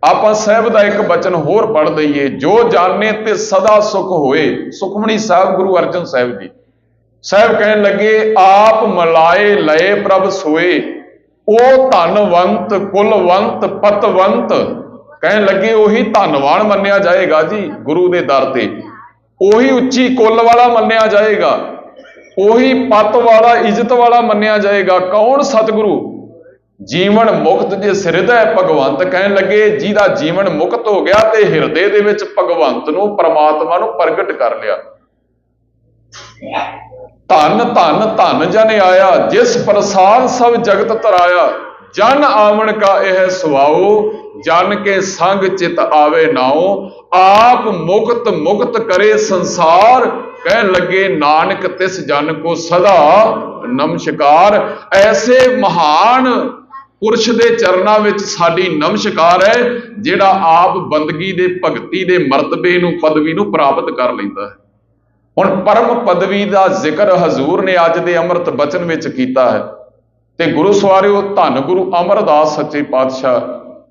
Speaker 1: ਆਪਾਂ ਸਾਹਿਬ ਦਾ ਇੱਕ ਬਚਨ ਹੋਰ ਪੜ੍ਹ ਦਈਏ, ਜੋ ਜਾਣੇ ਤੇ ਸਦਾ ਸੁਖ ਹੋਏ। ਸੁਖਮਨੀ ਸਾਹਿਬ ਗੁਰੂ ਅਰਜਨ ਸਾਹਿਬ ਜੀ ਸਾਹਿਬ ਕਹਿਣ ਲੱਗੇ, ਆਪ ਮਲਾਏ ਲਏ ਪ੍ਰਭ ਸੋਏ, ਉਹ ਧਨਵੰਤ ਕੁਲਵੰਤ ਪਤਵੰਤ। ਕਹਿਣ ਲੱਗੇ ਉਹੀ ਧਨਵਾਨ ਮੰਨਿਆ ਜਾਏਗਾ ਜੀ ਗੁਰੂ ਦੇ ਦਰ ਤੇ, ਉਹੀ ਉੱਚੀ ਕੁੱਲ ਵਾਲਾ ਮੰਨਿਆ ਜਾਏਗਾ, ਉਹੀ ਪਤ ਵਾਲਾ ਇੱਜ਼ਤ ਵਾਲਾ ਮੰਨਿਆ ਜਾਏਗਾ। ਕੌਣ? ਸਤਿਗੁਰੂ। ਜੀਵਨ ਮੁਕਤ ਜੇ ਸਿਰਦੈ ਭਗਵੰਤ। ਕਹਿਣ ਲੱਗੇ ਜਿਹਦਾ ਜੀਵਨ ਮੁਕਤ ਹੋ ਗਿਆ ਤੇ ਹਿਰਦੇ ਦੇ ਵਿੱਚ ਭਗਵੰਤ ਨੂੰ, ਪਰਮਾਤਮਾ ਨੂੰ ਪ੍ਰਗਟ ਕਰ ਲਿਆ। ਧਨ ਧਨ ਧਨ ਜਨ ਆਇਆ, ਜਿਸ ਪ੍ਰਸਾਦ ਸਭ ਜਗਤ ਤਰਾਇਆ। ਜਨ ਆਵਣ ਕਾ ਇਹ ਸੁਆਓ, ਜਨ ਕੇ ਸੰਗ ਚਿਤ ਆਵੇ ਨਾਉ। ਆਪ ਮੁਕਤ ਮੁਕਤ ਕਰੇ ਸੰਸਾਰ, ਕਹਿਣ ਲੱਗੇ ਨਾਨਕ ਤਿਸ ਜਨ ਕੋ ਸਦਾ ਨਮਸਕਾਰ। ਐਸੇ ਮਹਾਨ ਪੁਰਸ਼ ਦੇ ਚਰਨਾਂ ਵਿੱਚ ਸਾਡੀ ਨਮਸਕਾਰ ਹੈ, ਜਿਹੜਾ ਆਪ ਬੰਦਗੀ ਦੇ ਭਗਤੀ ਦੇ ਮਰਤਬੇ ਨੂੰ, ਪਦਵੀ ਨੂੰ ਪ੍ਰਾਪਤ ਕਰ ਲੈਂਦਾ ਹੈ। ਹੁਣ ਪਰਮ ਪਦਵੀ ਦਾ ਜ਼ਿਕਰ ਹਜ਼ੂਰ ਨੇ ਅੱਜ ਦੇ ਅੰਮ੍ਰਿਤ ਬਚਨ ਵਿੱਚ ਕੀਤਾ ਹੈ। ਤੇ ਗੁਰੂ ਸਵਾਰਿਓ, ਧੰਨ ਗੁਰੂ ਅਮਰਦਾਸ ਸੱਚੇ ਪਾਤਸ਼ਾਹ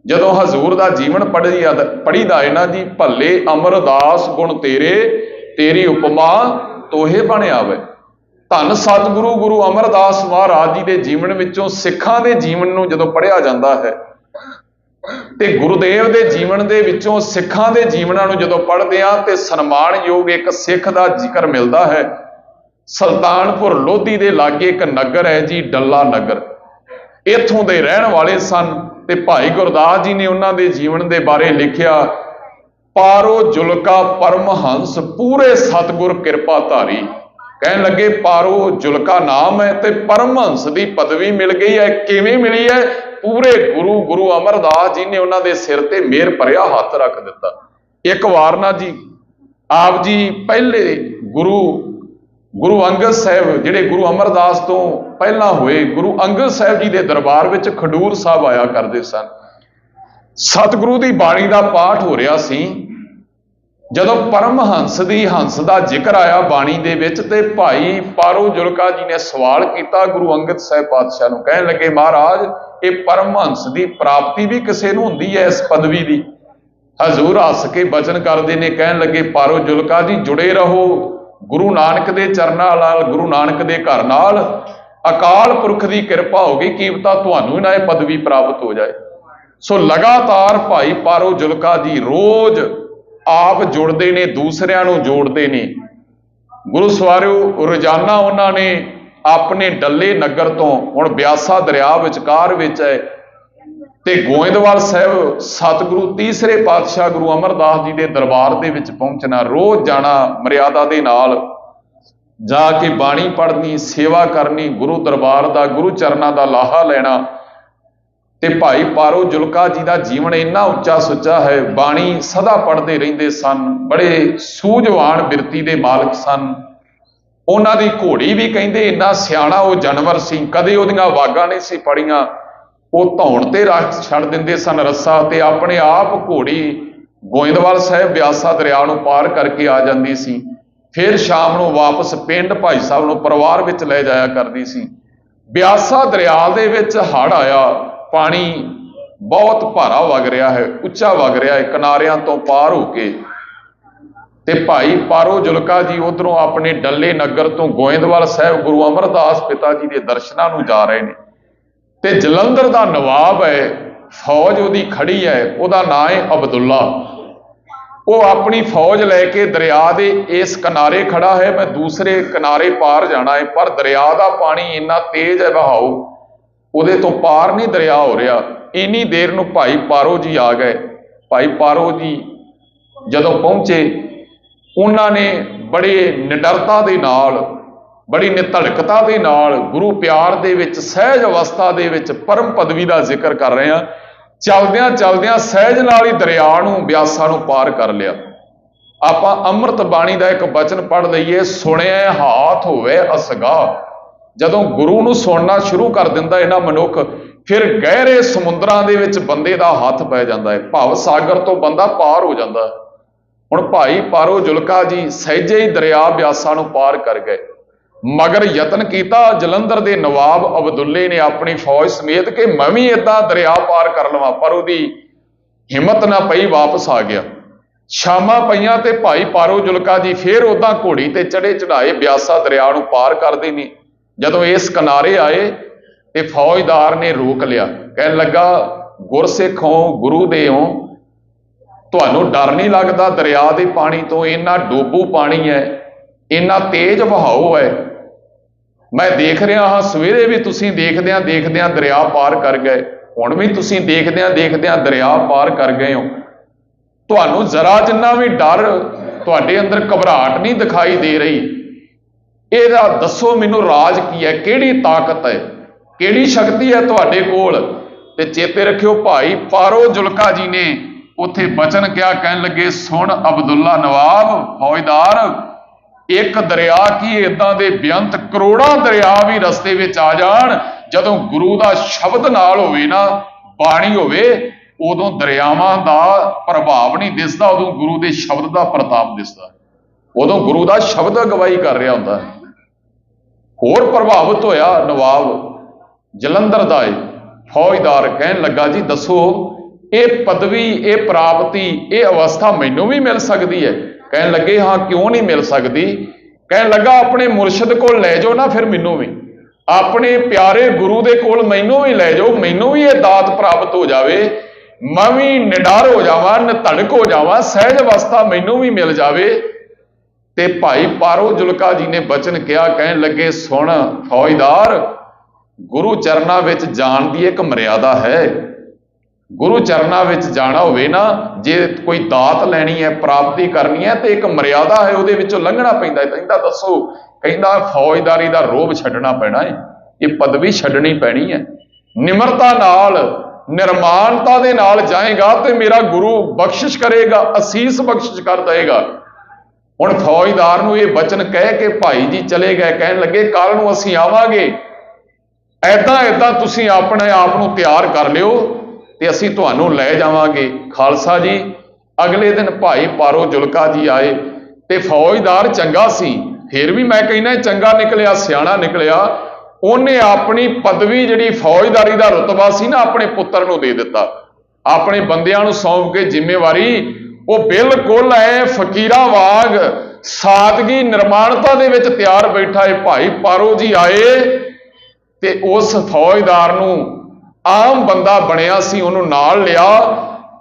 Speaker 1: ਜਦੋਂ ਹਜ਼ੂਰ ਦਾ ਜੀਵਨ ਪੜ੍ਹੀਦਾ ਹੈ ਨਾ ਜੀ, ਭੱਲੇ ਅਮਰਦਾਸ ਗੁਣ ਤੇਰੇ, ਤੇਰੀ ਉਪਮਾ ਤੋਹੇ ਬਣ ਆਵੇ। ਧੰਨ ਸਤਿਗੁਰੂ ਗੁਰੂ ਅਮਰਦਾਸ ਮਹਾਰਾਜ ਜੀ ਦੇ ਜੀਵਨ ਵਿੱਚੋਂ ਸਿੱਖਾਂ ਦੇ ਜੀਵਨ ਨੂੰ ਜਦੋਂ ਪੜ੍ਹਿਆ ਜਾਂਦਾ ਹੈ ਤੇ ਗੁਰੂਦੇਵ ਦੇ ਜੀਵਨ ਦੇ ਵਿੱਚੋਂ ਸਿੱਖਾਂ ਦੇ ਜੀਵਨਾਂ ਨੂੰ ਜਦੋਂ ਪੜ੍ਹਦੇ ਆ ਤੇ ਸਨਮਾਨਯੋਗ ਇੱਕ ਸਿੱਖ ਦਾ ਜ਼ਿਕਰ ਮਿਲਦਾ ਹੈ। ਸੁਲਤਾਨਪੁਰ ਲੋਧੀ ਦੇ ਲਾਗੇ ਇੱਕ ਨਗਰ ਹੈ ਜੀ, ਡੱਲਾ ਨਗਰ। ਇੱਥੋਂ ਦੇ ਰਹਿਣ ਵਾਲੇ ਸਨ ਤੇ ਭਾਈ ਗੁਰਦਾਸ ਜੀ ਨੇ ਉਹਨਾਂ ਦੇ ਜੀਵਨ ਦੇ ਬਾਰੇ ਲਿਖਿਆ, ਪਾਰੋ ਜੁਲਕਾ ਪਰਮਹੰਸ ਪੂਰੇ ਸਤਿਗੁਰ ਕਿਰਪਾ ਧਾਰੀ। ਕਹਿਣ ਲੱਗੇ ਪਾਰੋ ਜੁਲਕਾ ਨਾਮ ਹੈ ਤੇ ਪਰਮਹੰਸ ਦੀ ਪਦਵੀ ਮਿਲ ਗਈ ਹੈ। ਕਿਵੇਂ ਮਿਲੀ ਹੈ? ਪੂਰੇ ਗੁਰੂ ਅਮਰਦਾਸ ਜੀ ਨੇ ਉਹਨਾਂ ਦੇ ਸਿਰ ਤੇ ਮਿਹਰ ਭਰਿਆ ਹੱਥ ਰੱਖ ਦਿੱਤਾ। ਇੱਕ ਵਾਰ ਨਾ ਜੀ ਆਪ ਜੀ ਪਹਿਲੇ ਗੁਰੂ ਅੰਗਦ ਸਾਹਿਬ, ਜਿਹੜੇ ਗੁਰੂ ਅਮਰਦਾਸ ਤੋਂ ਪਹਿਲਾਂ ਹੋਏ, ਗੁਰੂ ਅੰਗਦ ਸਾਹਿਬ ਜੀ ਦੇ ਦਰਬਾਰ ਵਿੱਚ ਖਡੂਰ ਸਾਹਿਬ ਆਇਆ ਕਰਦੇ ਸਨ। ਸਤਿਗੁਰੂ ਦੀ ਬਾਣੀ ਦਾ ਪਾਠ ਹੋ ਰਿਹਾ ਸੀ। ਜਦੋਂ ਪਰਮਹੰਸ ਦੀ ਹੰਸ ਦਾ ਜ਼ਿਕਰ ਆਇਆ ਬਾਣੀ ਦੇ ਵਿੱਚ, ਤੇ ਭਾਈ ਪਾਰੋ ਜੁਲਕਾ ਜੀ ਨੇ ਸਵਾਲ ਕੀਤਾ ਗੁਰੂ ਅੰਗਦ ਸਾਹਿਬ ਪਾਤਸ਼ਾਹ ਨੂੰ। ਕਹਿਣ ਲੱਗੇ ਮਹਾਰਾਜ, ਇਹ ਪਰਮਹੰਸ ਦੀ ਪ੍ਰਾਪਤੀ ਵੀ ਕਿਸੇ ਨੂੰ ਹੁੰਦੀ ਹੈ ਇਸ ਪਦਵੀ ਦੀ? ਹਜ਼ੂਰ ਹੱਸ ਕੇ ਬਚਨ ਕਰਦੇ ਨੇ, ਕਹਿਣ ਲੱਗੇ ਪਾਰੋ ਜੁਲਕਾ ਜੀ, ਜੁੜੇ ਰਹੋ ਗੁਰੂ ਨਾਨਕ ਦੇ ਚਰਨਾਂ ਨਾਲ, ਗੁਰੂ ਨਾਨਕ ਦੇ ਘਰ ਨਾਲ। ਅਕਾਲ ਪੁਰਖ ਦੀ ਕਿਰਪਾ ਹੋ ਗਈ, ਕੀ ਪਤਾ ਤੁਹਾਨੂੰ ਨਾ ਇਹ ਪਦਵੀ ਪ੍ਰਾਪਤ ਹੋ ਜਾਏ। ਸੋ ਲਗਾਤਾਰ ਭਾਈ ਪਾਰੋ ਜੁਲਕਾ ਜੀ ਰੋਜ਼ ਆਪ ਜੁੜਦੇ ਨੇ, ਦੂਸਰਿਆਂ ਨੂੰ ਜੋੜਦੇ ਨੇ। ਗੁਰੂ ਸਵਾਰਿਓ, ਰੋਜ਼ਾਨਾ ਉਹਨਾਂ ਨੇ ਆਪਣੇ ਡੱਲੇ ਨਗਰ ਤੋਂ, ਹੁਣ ਬਿਆਸਾ ਦਰਿਆ ਵਿਚਕਾਰ ਵਿੱਚ ਹੈ, ਤੇ ਗੋਇੰਦਵਾਲ ਸਾਹਿਬ ਸਤਿਗੁਰੂ ਤੀਸਰੇ ਪਾਤਸ਼ਾਹ ਗੁਰੂ ਅਮਰਦਾਸ ਜੀ ਦੇ ਦਰਬਾਰ ਦੇ ਵਿੱਚ ਪਹੁੰਚਣਾ, ਰੋਜ਼ ਜਾਣਾ, ਮਰਿਆਦਾ ਦੇ ਨਾਲ ਜਾ ਕੇ ਬਾਣੀ ਪੜ੍ਹਨੀ, ਸੇਵਾ ਕਰਨੀ, ਗੁਰੂ ਦਰਬਾਰ ਦਾ, ਗੁਰੂ ਚਰਨਾਂ ਦਾ ਲਾਹਾ ਲੈਣਾ। ਤੇ ਭਾਈ ਪਾਰੋ ਜੁਲਕਾ ਜੀ ਦਾ ਜੀਵਨ ਇੰਨਾ ਉੱਚਾ ਸੁੱਚਾ ਹੈ, ਬਾਣੀ ਸਦਾ ਪੜ੍ਹਦੇ ਰਹਿੰਦੇ ਸਨ, ਬੜੇ ਸੂਝਵਾਨ ਬਿਰਤੀ ਦੇ ਮਾਲਕ ਸਨ। ਉਹਨਾਂ ਦੀ ਘੋੜੀ ਵੀ ਕਹਿੰਦੇ ਇੰਨਾ ਸਿਆਣਾ ਉਹ ਜਾਨਵਰ ਸੀ, ਕਦੇ ਉਹਦੀਆਂ ਵਾਗਾਂ ਨਹੀਂ ਸੀ ਪੜੀਆਂ, ਉਹ ਧੌਣ ਤੇ ਰੱਖ ਛੱਡ ਦਿੰਦੇ ਸਨ ਰੱਸਾ, ਤੇ ਆਪਣੇ ਆਪ ਘੋੜੀ ਗੋਇੰਦਵਾਲ ਸਾਹਿਬ ਬਿਆਸਾ ਦਰਿਆ ਨੂੰ ਪਾਰ ਕਰਕੇ ਆ ਜਾਂਦੀ ਸੀ। ਫਿਰ ਸ਼ਾਮ ਨੂੰ ਵਾਪਸ ਪਿੰਡ ਭਾਈ ਸਾਹਿਬ ਨੂੰ ਪਰਿਵਾਰ ਵਿੱਚ ਲੈ ਜਾਇਆ ਕਰਦੀ ਸੀ। ਬਿਆਸਾ ਦਰਿਆ ਦੇ ਵਿੱਚ ਹੜ੍ਹ ਆਇਆ, ਪਾਣੀ ਬਹੁਤ ਭਾਰਾ ਵਗ ਰਿਹਾ ਹੈ, ਉੱਚਾ ਵਗ ਰਿਹਾ ਹੈ, ਕਿਨਾਰਿਆਂ ਤੋਂ ਪਾਰ ਹੋ ਕੇ ਤੇ ਭਾਈ ਪਾਰੋ ਜੁਲਕਾ ਜੀ ਉਧਰੋਂ ਆਪਣੇ ਡੱਲੇ ਨਗਰ ਤੋਂ ਗੋਇੰਦਵਾਲ ਸਾਹਿਬ ਗੁਰੂ ਅਮਰਦਾਸ ਪਿਤਾ ਜੀ ਦੇ ਦਰਸ਼ਨਾਂ ਨੂੰ ਜਾ ਰਹੇ ਨੇ। ਤੇ ਜਲੰਧਰ ਦਾ ਨਵਾਬ ਹੈ, ਫੌਜ ਉਹਦੀ ਖੜੀ ਹੈ, ਉਹਦਾ ਨਾਂ ਹੈ ਅਬਦੁੱਲਾ। ਉਹ ਆਪਣੀ ਫੌਜ ਲੈ ਕੇ ਦਰਿਆ ਦੇ ਇਸ ਕਿਨਾਰੇ ਖੜਾ ਹੈ, ਮੈਂ ਦੂਸਰੇ ਕਿਨਾਰੇ ਪਾਰ ਜਾਣਾ ਹੈ, ਪਰ ਦਰਿਆ ਦਾ ਪਾਣੀ ਇੰਨਾ ਤੇਜ਼ ਹੈ ਵਹਾਓ, ਉਹਦੇ ਤੋਂ ਪਾਰ ਨਹੀਂ ਦਰਿਆ ਹੋ ਰਿਹਾ। ਇੰਨੀ ਦੇਰ ਨੂੰ ਭਾਈ ਪਾਰੋ ਜੀ ਆ ਗਏ। ਭਾਈ ਪਾਰੋ ਜੀ ਜਦੋਂ ਪਹੁੰਚੇ, ਉਹਨਾਂ ਨੇ ਬੜੇ ਨਿਡਰਤਾ ਦੇ ਨਾਲ, ਬੜੀ ਨਿਧੜਕਤਾ ਦੇ ਨਾਲ, ਗੁਰੂ ਪਿਆਰ ਦੇ ਵਿੱਚ, ਸਹਿਜ ਅਵਸਥਾ ਦੇ ਵਿੱਚ, ਪਰਮ ਪਦਵੀ ਦਾ ਜ਼ਿਕਰ ਕਰ ਰਹੇ ਹਾਂ, ਚਲਦਿਆਂ ਚਲਦਿਆਂ ਸਹਿਜ ਨਾਲ ਹੀ ਦਰਿਆ ਨੂੰ, ਬਿਆਸਾ ਨੂੰ ਪਾਰ ਕਰ ਲਿਆ। ਆਪਾਂ ਅੰਮ੍ਰਿਤ ਬਾਣੀ ਦਾ ਇੱਕ ਬਚਨ ਪੜ੍ਹ ਲਈਏ, ਸੁਣਿਆ ਹਾਥ ਹੋਵੇ ਅਸਗਾ। ਜਦੋਂ ਗੁਰੂ ਨੂੰ ਸੁਣਨਾ ਸ਼ੁਰੂ ਕਰ ਦਿੰਦਾ ਹੈ ਨਾ ਮਨੁੱਖ, ਫਿਰ ਗਹਿਰੇ ਸਮੁੰਦਰਾਂ ਦੇ ਵਿੱਚ ਬੰਦੇ ਦਾ ਹੱਥ ਪੈ ਜਾਂਦਾ ਹੈ, ਭਵ ਸਾਗਰ ਤੋਂ ਬੰਦਾ ਪਾਰ ਹੋ ਜਾਂਦਾ। ਹੁਣ ਭਾਈ ਪਾਰੋ ਜੁਲਕਾ ਜੀ ਸਹਿਜੇ ਹੀ ਦਰਿਆ ਬਿਆਸਾ ਨੂੰ ਪਾਰ ਕਰ ਗਏ, ਮਗਰ ਯਤਨ ਕੀਤਾ ਜਲੰਧਰ ਦੇ ਨਵਾਬ ਅਬਦੁੱਲੇ ਨੇ ਆਪਣੀ ਫੌਜ ਸਮੇਤ ਕਿ ਮੈਂ ਵੀ ਏਦਾਂ ਦਰਿਆ ਪਾਰ ਕਰ ਲਵਾਂ, ਪਰ ਉਹਦੀ ਹਿੰਮਤ ਨਾ ਪਈ, ਵਾਪਸ ਆ ਗਿਆ। ਸ਼ਾਮਾਂ ਪਈਆਂ ਤੇ ਭਾਈ ਪਾਰੋ ਜੁਲਕਾ ਜੀ ਫੇਰ ਉਦਾਂ ਘੋੜੀ ਤੇ ਚੜੇ ਚੜਾਏ ਬਿਆਸਾ ਦਰਿਆ ਨੂੰ ਪਾਰ ਕਰਦੇ ਨੇ। ਜਦੋਂ ਇਸ ਕਿਨਾਰੇ ਆਏ ਤੇ ਫੌਜਦਾਰ ਨੇ ਰੋਕ ਲਿਆ, ਕਹਿਣ ਲੱਗਾ, ਗੁਰਸਿੱਖ ਹੋ, ਗੁਰੂ ਦੇ ਹੋ, ਤੁਹਾਨੂੰ ਡਰ ਨਹੀਂ ਲੱਗਦਾ ਦਰਿਆ ਦੇ ਪਾਣੀ ਤੋਂ? ਇੰਨਾ ਡੋਬੂ ਪਾਣੀ ਹੈ, ਇੰਨਾ ਤੇਜ਼ ਵਹਾਓ ਹੈ, ਮੈਂ ਦੇਖ ਰਿਹਾ ਹਾਂ, ਸਵੇਰੇ ਵੀ ਤੁਸੀਂ ਦੇਖਦਿਆਂ ਦੇਖਦਿਆਂ ਦਰਿਆ ਪਾਰ ਕਰ ਗਏ, ਹੁਣ ਵੀ ਤੁਸੀਂ ਦੇਖਦਿਆਂ ਦੇਖਦਿਆਂ ਦਰਿਆ ਪਾਰ ਕਰ ਗਏ ਹੋ, ਤੁਹਾਨੂੰ ਜ਼ਰਾ ਜਿੰਨਾ ਵੀ ਡਰ, ਤੁਹਾਡੇ ਅੰਦਰ ਘਬਰਾਹਟ ਨਹੀਂ ਦਿਖਾਈ ਦੇ ਰਹੀ? ਇਹਦਾ ਦੱਸੋ ਮੈਨੂੰ, ਰਾਜ ਕੀ ਹੈ, ਕਿਹੜੀ ਤਾਕਤ ਹੈ, ਕਿਹੜੀ ਸ਼ਕਤੀ ਹੈ ਤੁਹਾਡੇ ਕੋਲ? ਤੇ ਚੇਤੇ ਰੱਖਿਓ, ਭਾਈ ਪਾਰੋ ਜੁਲਕਾ ਜੀ ਨੇ ਉੱਥੇ ਬਚਨ ਕਿਹਾ, ਕਹਿਣ ਲੱਗੇ, ਸੁਣ ਅਬਦੁੱਲਾ ਨਵਾਬ ਫੌਜਦਾਰ, ਇੱਕ ਦਰਿਆ ਕੀ ਇਦਾਂ ਦੇ ਬੇਅੰਤ ਕਰੋੜਾਂ ਦਰਿਆ ਵੀ ਰਸਤੇ ਵਿੱਚ ਆ ਜਾਣ, ਜਦੋਂ ਗੁਰੂ ਦਾ ਸ਼ਬਦ ਨਾਲ ਹੋਵੇ ਨਾ, ਬਾਣੀ ਹੋਵੇ, ਉਦੋਂ ਦਰਿਆਵਾਂ ਦਾ ਪ੍ਰਭਾਵ ਨਹੀਂ ਦਿਸਦਾ, ਉਦੋਂ ਗੁਰੂ ਦੇ ਸ਼ਬਦ ਦਾ ਪ੍ਰਤਾਪ ਦਿਸਦਾ, ਉਦੋਂ ਗੁਰੂ ਦਾ ਸ਼ਬਦ ਅਗਵਾਈ ਕਰ ਰਿਹਾ ਹੁੰਦਾ। ਹੋਰ ਪ੍ਰਭਾਵਿਤ ਹੋਇਆ ਨਵਾਬ ਜਲੰਧਰ ਦਾ ਫੌਜਦਾਰ, ਕਹਿਣ ਲੱਗਾ, ਜੀ ਦੱਸੋ, ਇਹ ਪਦਵੀ, ਇਹ ਪ੍ਰਾਪਤੀ, ਇਹ ਅਵਸਥਾ ਮੈਨੂੰ ਵੀ ਮਿਲ ਸਕਦੀ ਹੈ? ਕਹਿਣ ਲੱਗੇ, ਹਾਂ ਕਿਉਂ ਨਹੀਂ ਮਿਲ ਸਕਦੀ? ਕਹਿਣ ਲੱਗਾ, ਆਪਣੇ ਮੁਰਸ਼ਿਦ ਕੋਲ ਲੈ ਜਾਓ ਨਾ, ਫਿਰ ਮੈਨੂੰ ਵੀ, ਆਪਣੇ ਪਿਆਰੇ ਗੁਰੂ ਦੇ ਕੋਲ ਮੈਨੂੰ ਵੀ ਲੈ ਜਾਓ, ਮੈਨੂੰ ਵੀ ਇਹ ਦਾਤ ਪ੍ਰਾਪਤ ਹੋ ਜਾਵੇ, ਮੈਂ ਵੀ ਨਿਡਰ ਹੋ ਜਾਵਾਂ, ਨਿਧੜਕ ਹੋ ਜਾਵਾਂ, ਸਹਿਜ ਅਵਸਥਾ ਮੈਨੂੰ ਵੀ ਮਿਲ ਜਾਵੇ। ਤੇ ਭਾਈ ਪਾਰੋ ਜੁਲਕਾ ਜੀ ਨੇ ਬਚਨ ਕਿਹਾ, ਕਹਿਣ ਲੱਗੇ, ਸੁਣ ਫੌਜਦਾਰ, ਗੁਰੂ ਚਰਨਾਂ ਵਿੱਚ ਜਾਣ ਦੀ ਇੱਕ ਮਰਿਆਦਾ ਹੈ। ਗੁਰੂ ਚਰਨਾਂ ਵਿੱਚ ਜਾਣਾ ਹੋਵੇ ਨਾ, ਜੇ ਕੋਈ ਦਾਤ ਲੈਣੀ ਹੈ, ਪ੍ਰਾਪਤੀ ਕਰਨੀ ਹੈ, ਤੇ ਇੱਕ ਮਰਿਆਦਾ ਹੈ, ਉਹਦੇ ਵਿੱਚੋਂ ਲੰਘਣਾ ਪੈਂਦਾ ਹੈ। ਕਹਿੰਦਾ ਦੱਸੋ? ਕਹਿੰਦਾ ਫੌਜਦਾਰੀ ਦਾ ਰੋਹਬ ਛੱਡਣਾ ਪੈਣਾ ਹੈ, ਇਹ ਪਦਵੀ ਛੱਡਣੀ ਪੈਣੀ ਹੈ। ਨਿਮਰਤਾ ਨਾਲ, ਨਿਰਮਾਨਤਾ ਦੇ ਨਾਲ ਜਾਏਗਾ ਤੇ ਮੇਰਾ ਗੁਰੂ ਬਖਸ਼ਿਸ਼ ਕਰੇਗਾ, ਅਸੀਸ ਬਖਸ਼ਿਸ਼ ਕਰ ਦੇਗਾ। ਹੁਣ ਫੌਜਦਾਰ ਨੂੰ ਇਹ ਬਚਨ ਕਹਿ ਕੇ ਭਾਈ ਜੀ ਚਲੇ ਗਏ, ਕਹਿਣ ਲੱਗੇ, ਕੱਲ ਨੂੰ ਅਸੀਂ ਆਵਾਂਗੇ, ਏਦਾਂ ਤੁਸੀਂ ਆਪਣੇ ਆਪ ਨੂੰ ਤਿਆਰ ਕਰ ਲਿਓ ਤੇ ਅਸੀਂ ਤੁਹਾਨੂੰ ਲੈ ਜਾਵਾਂਗੇ। ਖਾਲਸਾ ਜੀ, ਅਗਲੇ ਦਿਨ ਭਾਈ ਪਾਰੋ ਜੁਲਕਾ ਜੀ ਆਏ ਤੇ ਫੌਜਦਾਰ ਚੰਗਾ ਸੀ, ਫਿਰ ਵੀ ਮੈਂ ਕਹਿੰਦਾ ਚੰਗਾ ਨਿਕਲਿਆ, ਸਿਆਣਾ ਨਿਕਲਿਆ। ਉਹਨੇ ਆਪਣੀ ਪਦਵੀ, ਜਿਹੜੀ ਫੌਜਦਾਰੀ ਦਾ ਰੁਤਬਾ ਸੀ ਨਾ, ਆਪਣੇ ਪੁੱਤਰ ਨੂੰ ਦੇ ਦਿੱਤਾ, ਆਪਣੇ ਬੰਦਿਆਂ ਨੂੰ ਸੌਂਪ ਕੇ ਜ਼ਿੰਮੇਵਾਰੀ। ਉਹ ਬਿਲਕੁਲ ਐ ਫਕੀਰਾਂ ਵਾਂਗ ਸਾਦਗੀ, ਨਿਰਮਾਣਤਾ ਦੇ ਵਿੱਚ ਤਿਆਰ ਬੈਠਾ ਹੈ। ਭਾਈ ਪਾਰੋ ਜੀ ਆਏ ਤੇ ਉਸ ਫੌਜਦਾਰ ਨੂੰ, ਆਮ ਬੰਦਾ ਬਣਿਆ ਸੀ, ਉਹਨੂੰ ਨਾਲ ਲਿਆ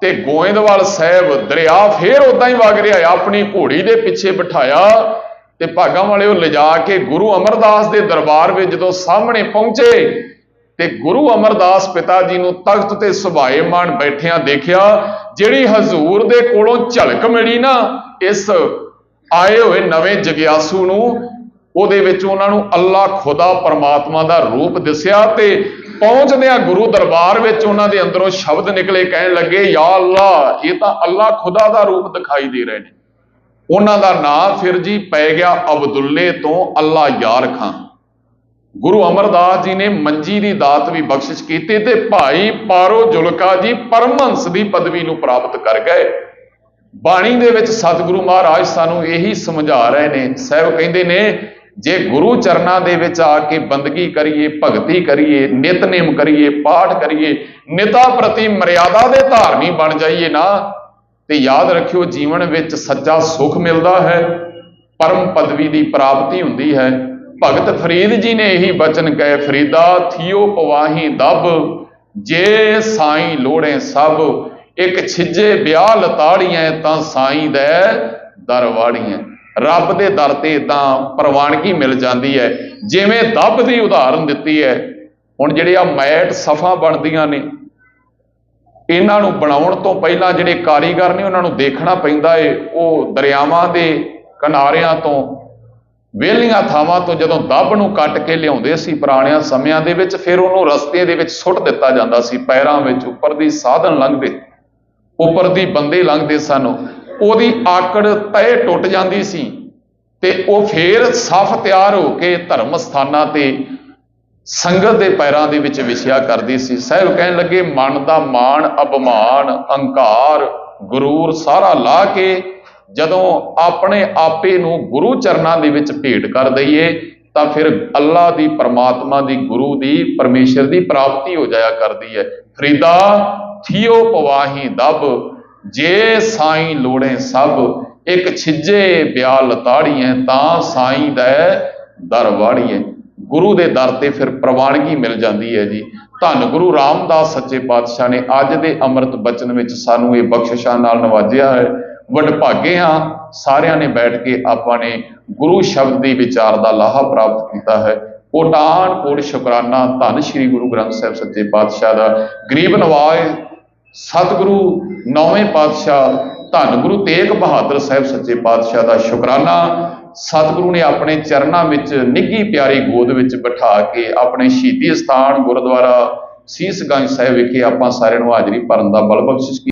Speaker 1: ਤੇ ਗੋਇੰਦਵਾਲ ਸਾਹਿਬ ਦਰਿਆ ਫੇਰ ਉਦਾਂ ਹੀ ਵਗ ਰਿਹਾ, ਆਪਣੀ ਘੋੜੀ ਦੇ ਪਿੱਛੇ ਬਿਠਾਇਆ ਤੇ ਭਾਗਾਂ ਵਾਲੇ ਉਹ ਲਿਜਾ ਕੇ ਗੁਰੂ ਅਮਰਦਾਸ ਦੇ ਦਰਬਾਰ ਵਿੱਚ ਜਦੋਂ ਸਾਹਮਣੇ ਪਹੁੰਚੇ ਤੇ ਗੁਰੂ ਅਮਰਦਾਸ ਪਿਤਾ ਜੀ ਨੂੰ ਤਖਤ ਤੇ ਸੁਭਾਏਮਾਨ ਬੈਠਿਆਂ ਦੇਖਿਆ। ਜਿਹੜੀ ਹਜ਼ੂਰ ਦੇ ਕੋਲੋਂ ਝਲਕ ਮਿਲੀ ਨਾ ਇਸ ਆਏ ਹੋਏ ਨਵੇਂ ਜਗਿਆਸੂ ਨੂੰ, ਉਹਦੇ ਵਿੱਚ ਉਹਨਾਂ ਨੂੰ ਅੱਲਾ ਖੁਦਾ ਪਰਮਾਤਮਾ ਦਾ ਰੂਪ ਦਿਸਿਆ ਤੇ ਪਹੁੰਚਦਿਆਂ ਗੁਰੂ ਦਰਬਾਰ ਵਿੱਚ ਉਹਨਾਂ ਦੇ ਅੰਦਰੋਂ ਸ਼ਬਦ ਨਿਕਲੇ, ਕਹਿਣ ਲੱਗੇ, ਯਾ ਅੱਲਾ, ਇਹ ਤਾਂ ਅੱਲਾ ਖੁਦਾ ਦਾ ਰੂਪ ਦਿਖਾਈ ਦੇ ਰਹੇ ਨੇ। ਉਹਨਾਂ ਦਾ ਨਾਂ ਫਿਰ ਜੀ ਪੈ ਗਿਆ ਅਬਦੁੱਲੇ ਤੋਂ ਅੱਲਾ ਯਾਰ ਖਾਂ। ਗੁਰੂ ਅਮਰਦਾਸ ਜੀ ਨੇ ਮੰਜੀ ਦੀ ਦਾਤ ਵੀ ਬਖਸ਼ਿਸ਼ ਕੀਤੀ ਤੇ ਭਾਈ ਪਾਰੋ ਜੁਲਕਾ ਜੀ ਪਰਮਹੰਸ ਦੀ ਪਦਵੀ ਨੂੰ ਪ੍ਰਾਪਤ ਕਰ ਗਏ। ਬਾਣੀ ਦੇ ਵਿੱਚ ਸਤਿਗੁਰੂ ਮਹਾਰਾਜ ਸਾਨੂੰ ਇਹੀ ਸਮਝਾ ਰਹੇ ਨੇ। ਸਾਹਿਬ ਕਹਿੰਦੇ ਨੇ, ਜੇ ਗੁਰੂ ਚਰਨਾਂ ਦੇ ਵਿੱਚ ਆ ਕੇ ਬੰਦਗੀ ਕਰੀਏ, ਭਗਤੀ ਕਰੀਏ, ਨਿਤਨੇਮ ਕਰੀਏ, ਪਾਠ ਕਰੀਏ, ਨਿਤਾ ਪ੍ਰਤੀ ਮਰਿਆਦਾ ਦੇ ਧਾਰਨੀ ਬਣ ਜਾਈਏ ਨਾ, ਤੇ ਯਾਦ ਰੱਖਿਓ ਜੀਵਨ ਵਿੱਚ ਸੱਚਾ ਸੁੱਖ ਮਿਲਦਾ ਹੈ, ਪਰਮ ਪਦਵੀ ਦੀ ਪ੍ਰਾਪਤੀ ਹੁੰਦੀ ਹੈ। ਭਗਤ ਫਰੀਦ ਜੀ ਨੇ ਇਹੀ ਬਚਨ ਕਹੇ, ਫਰੀਦਾ ਥੀਓ ਪਵਾਹੀ ਦਬ, ਜੇ ਸਾਈਂ ਲੋੜੇ ਸਭ, ਇੱਕ ਛਿੱਜੇ ਵਿਆਹ ਲਤਾੜੀਆਂ ਤਾਂ ਸਾਈਂ ਦੇ ਦਰ ਵਾੜੀਆਂ। ਰੱਬ ਦੇ ਦਰ ਤੇ ਤਾਂ ਪ੍ਰਵਾਨਗੀ ਮਿਲ ਜਾਂਦੀ ਹੈ। ਜਿਵੇਂ ਦੱਬ ਦੀ ਉਦਾਹਰਨ ਦਿੱਤੀ ਹੈ, ਹੁਣ ਜਿਹੜੇ ਆ ਮੈਟ ਸਫਾ ਬਣਦੀਆਂ ਨੇ, ਇਹਨਾਂ ਨੂੰ ਬਣਾਉਣ ਤੋਂ ਪਹਿਲਾਂ ਜਿਹੜੇ ਕਾਰੀਗਰ ਨੇ ਉਹਨਾਂ ਨੂੰ ਦੇਖਣਾ ਪੈਂਦਾ ਏ। ਉਹ ਦਰਿਆਵਾਂ ਦੇ ਕਿਨਾਰਿਆਂ ਤੋਂ, ਵਿਹਲੀਆਂ ਥਾਵਾਂ ਤੋਂ ਜਦੋਂ ਦੱਬ ਨੂੰ ਕੱਟ ਕੇ ਲਿਆਉਂਦੇ ਸੀ ਪੁਰਾਣਿਆਂ ਸਮਿਆਂ ਦੇ ਵਿੱਚ, ਫਿਰ ਉਹਨੂੰ ਰਸਤੇ ਦੇ ਵਿੱਚ ਸੁੱਟ ਦਿੱਤਾ ਜਾਂਦਾ ਸੀ। ਪੈਰਾਂ ਵਿੱਚ ਉੱਪਰ ਦੀ ਸਾਧਨ ਲੰਘਦੇ, ਉੱਪਰ ਦੀ ਬੰਦੇ ਲੰਘਦੇ ਸਨ, ਉਹਦੀ ਆਕੜ ਤਹਿ ਟੁੱਟ ਜਾਂਦੀ ਸੀ ਤੇ ਉਹ ਫੇਰ ਸਾਫ਼ ਤਿਆਰ ਹੋ ਕੇ ਧਰਮ ਸਥਾਨਾਂ ਤੇ ਸੰਗਤ ਦੇ ਪੈਰਾਂ ਦੇ ਵਿੱਚ ਵਿਛਿਆ ਕਰਦੀ ਸੀ। ਸਾਹਿਬ ਕਹਿਣ ਲੱਗੇ, ਮਨ ਦਾ ਮਾਣ, ਅਭਿਮਾਨ, ਅਹੰਕਾਰ, ਗਰੂਰ ਸਾਰਾ ਲਾ ਕੇ ਜਦੋਂ ਆਪਣੇ ਆਪੇ ਨੂੰ ਗੁਰੂ ਚਰਨਾਂ ਦੇ ਵਿੱਚ ਭੇਟ ਕਰ ਦਈਏ ਤਾਂ ਫਿਰ ਅੱਲਾ ਦੀ, ਪਰਮਾਤਮਾ ਦੀ, ਗੁਰੂ ਦੀ, ਪਰਮੇਸ਼ਰ ਦੀ ਪ੍ਰਾਪਤੀ ਹੋ ਜਾਇਆ ਕਰਦੀ ਹੈ। ਫਰੀਦਾ ਥੀਓ ਪਵਾਹੀ ਦਬ, ਜੇ ਸਾਈਂ ਲੋੜੇ ਸਭ, ਇੱਕ ਛਿੱਜੇ ਵਿਆਹ ਲਤਾੜੀਏ ਤਾਂ ਸਾਈਂ ਦੇ ਦਰ ਵਾੜੀਏ। ਗੁਰੂ ਦੇ ਦਰ ਤੇ ਫਿਰ ਪ੍ਰਵਾਨਗੀ ਮਿਲ ਜਾਂਦੀ ਹੈ ਜੀ। ਧੰਨ ਗੁਰੂ ਰਾਮਦਾਸ ਸੱਚੇ ਪਾਤਸ਼ਾਹ ਨੇ ਅੱਜ ਦੇ ਅੰਮ੍ਰਿਤ ਬਚਨ ਵਿੱਚ ਸਾਨੂੰ ਇਹ ਬਖਸ਼ਿਸ਼ਾਂ ਨਾਲ ਨਵਾਜਿਆ ਹੈ। ਵਡਭਾਗੇ ਹਾਂ ਸਾਰਿਆਂ ਨੇ ਬੈਠ ਕੇ ਆਪਾਂ ਨੇ ਗੁਰੂ ਸ਼ਬਦ ਦੀ ਵਿਚਾਰ ਦਾ ਲਾਹਾ ਪ੍ਰਾਪਤ ਕੀਤਾ ਹੈ। ਕੋਟਾਨ ਕੋਟ ਸ਼ੁਕਰਾਨਾ ਧੰਨ ਸ਼੍ਰੀ ਗੁਰੂ ਗ੍ਰੰਥ ਸਾਹਿਬ ਸੱਚੇ ਪਾਤਸ਼ਾਹ ਦਾ। ਗਰੀਬ ਨਵਾਜ਼ ਸਤਿਗੁਰੂ ਨੌਵੇਂ ਪਾਤਸ਼ਾਹ ਧੰਨ ਗੁਰੂ ਤੇਗ ਬਹਾਦਰ ਸਾਹਿਬ ਸੱਚੇ ਪਾਤਸ਼ਾਹ ਦਾ ਸ਼ੁਕਰਾਨਾ। ਸਤਿਗੁਰੂ ਨੇ ਆਪਣੇ ਚਰਨਾਂ ਵਿੱਚ ਨਿੱਘੀ ਪਿਆਰੀ ਗੋਦ ਵਿੱਚ ਬਿਠਾ ਕੇ ਆਪਣੇ ਸ਼ਹੀਦੀ ਸਥਾਨ ਗੁਰਦੁਆਰਾ ਸੀਸਗੰਜ ਸਾਹਿਬ ਵਿਖੇ ਆਪਾਂ ਸਾਰਿਆਂ ਨੂੰ ਹਾਜ਼ਰੀ ਭਰਨ ਦਾ ਬਲ ਬਖਸ਼ਿਸ਼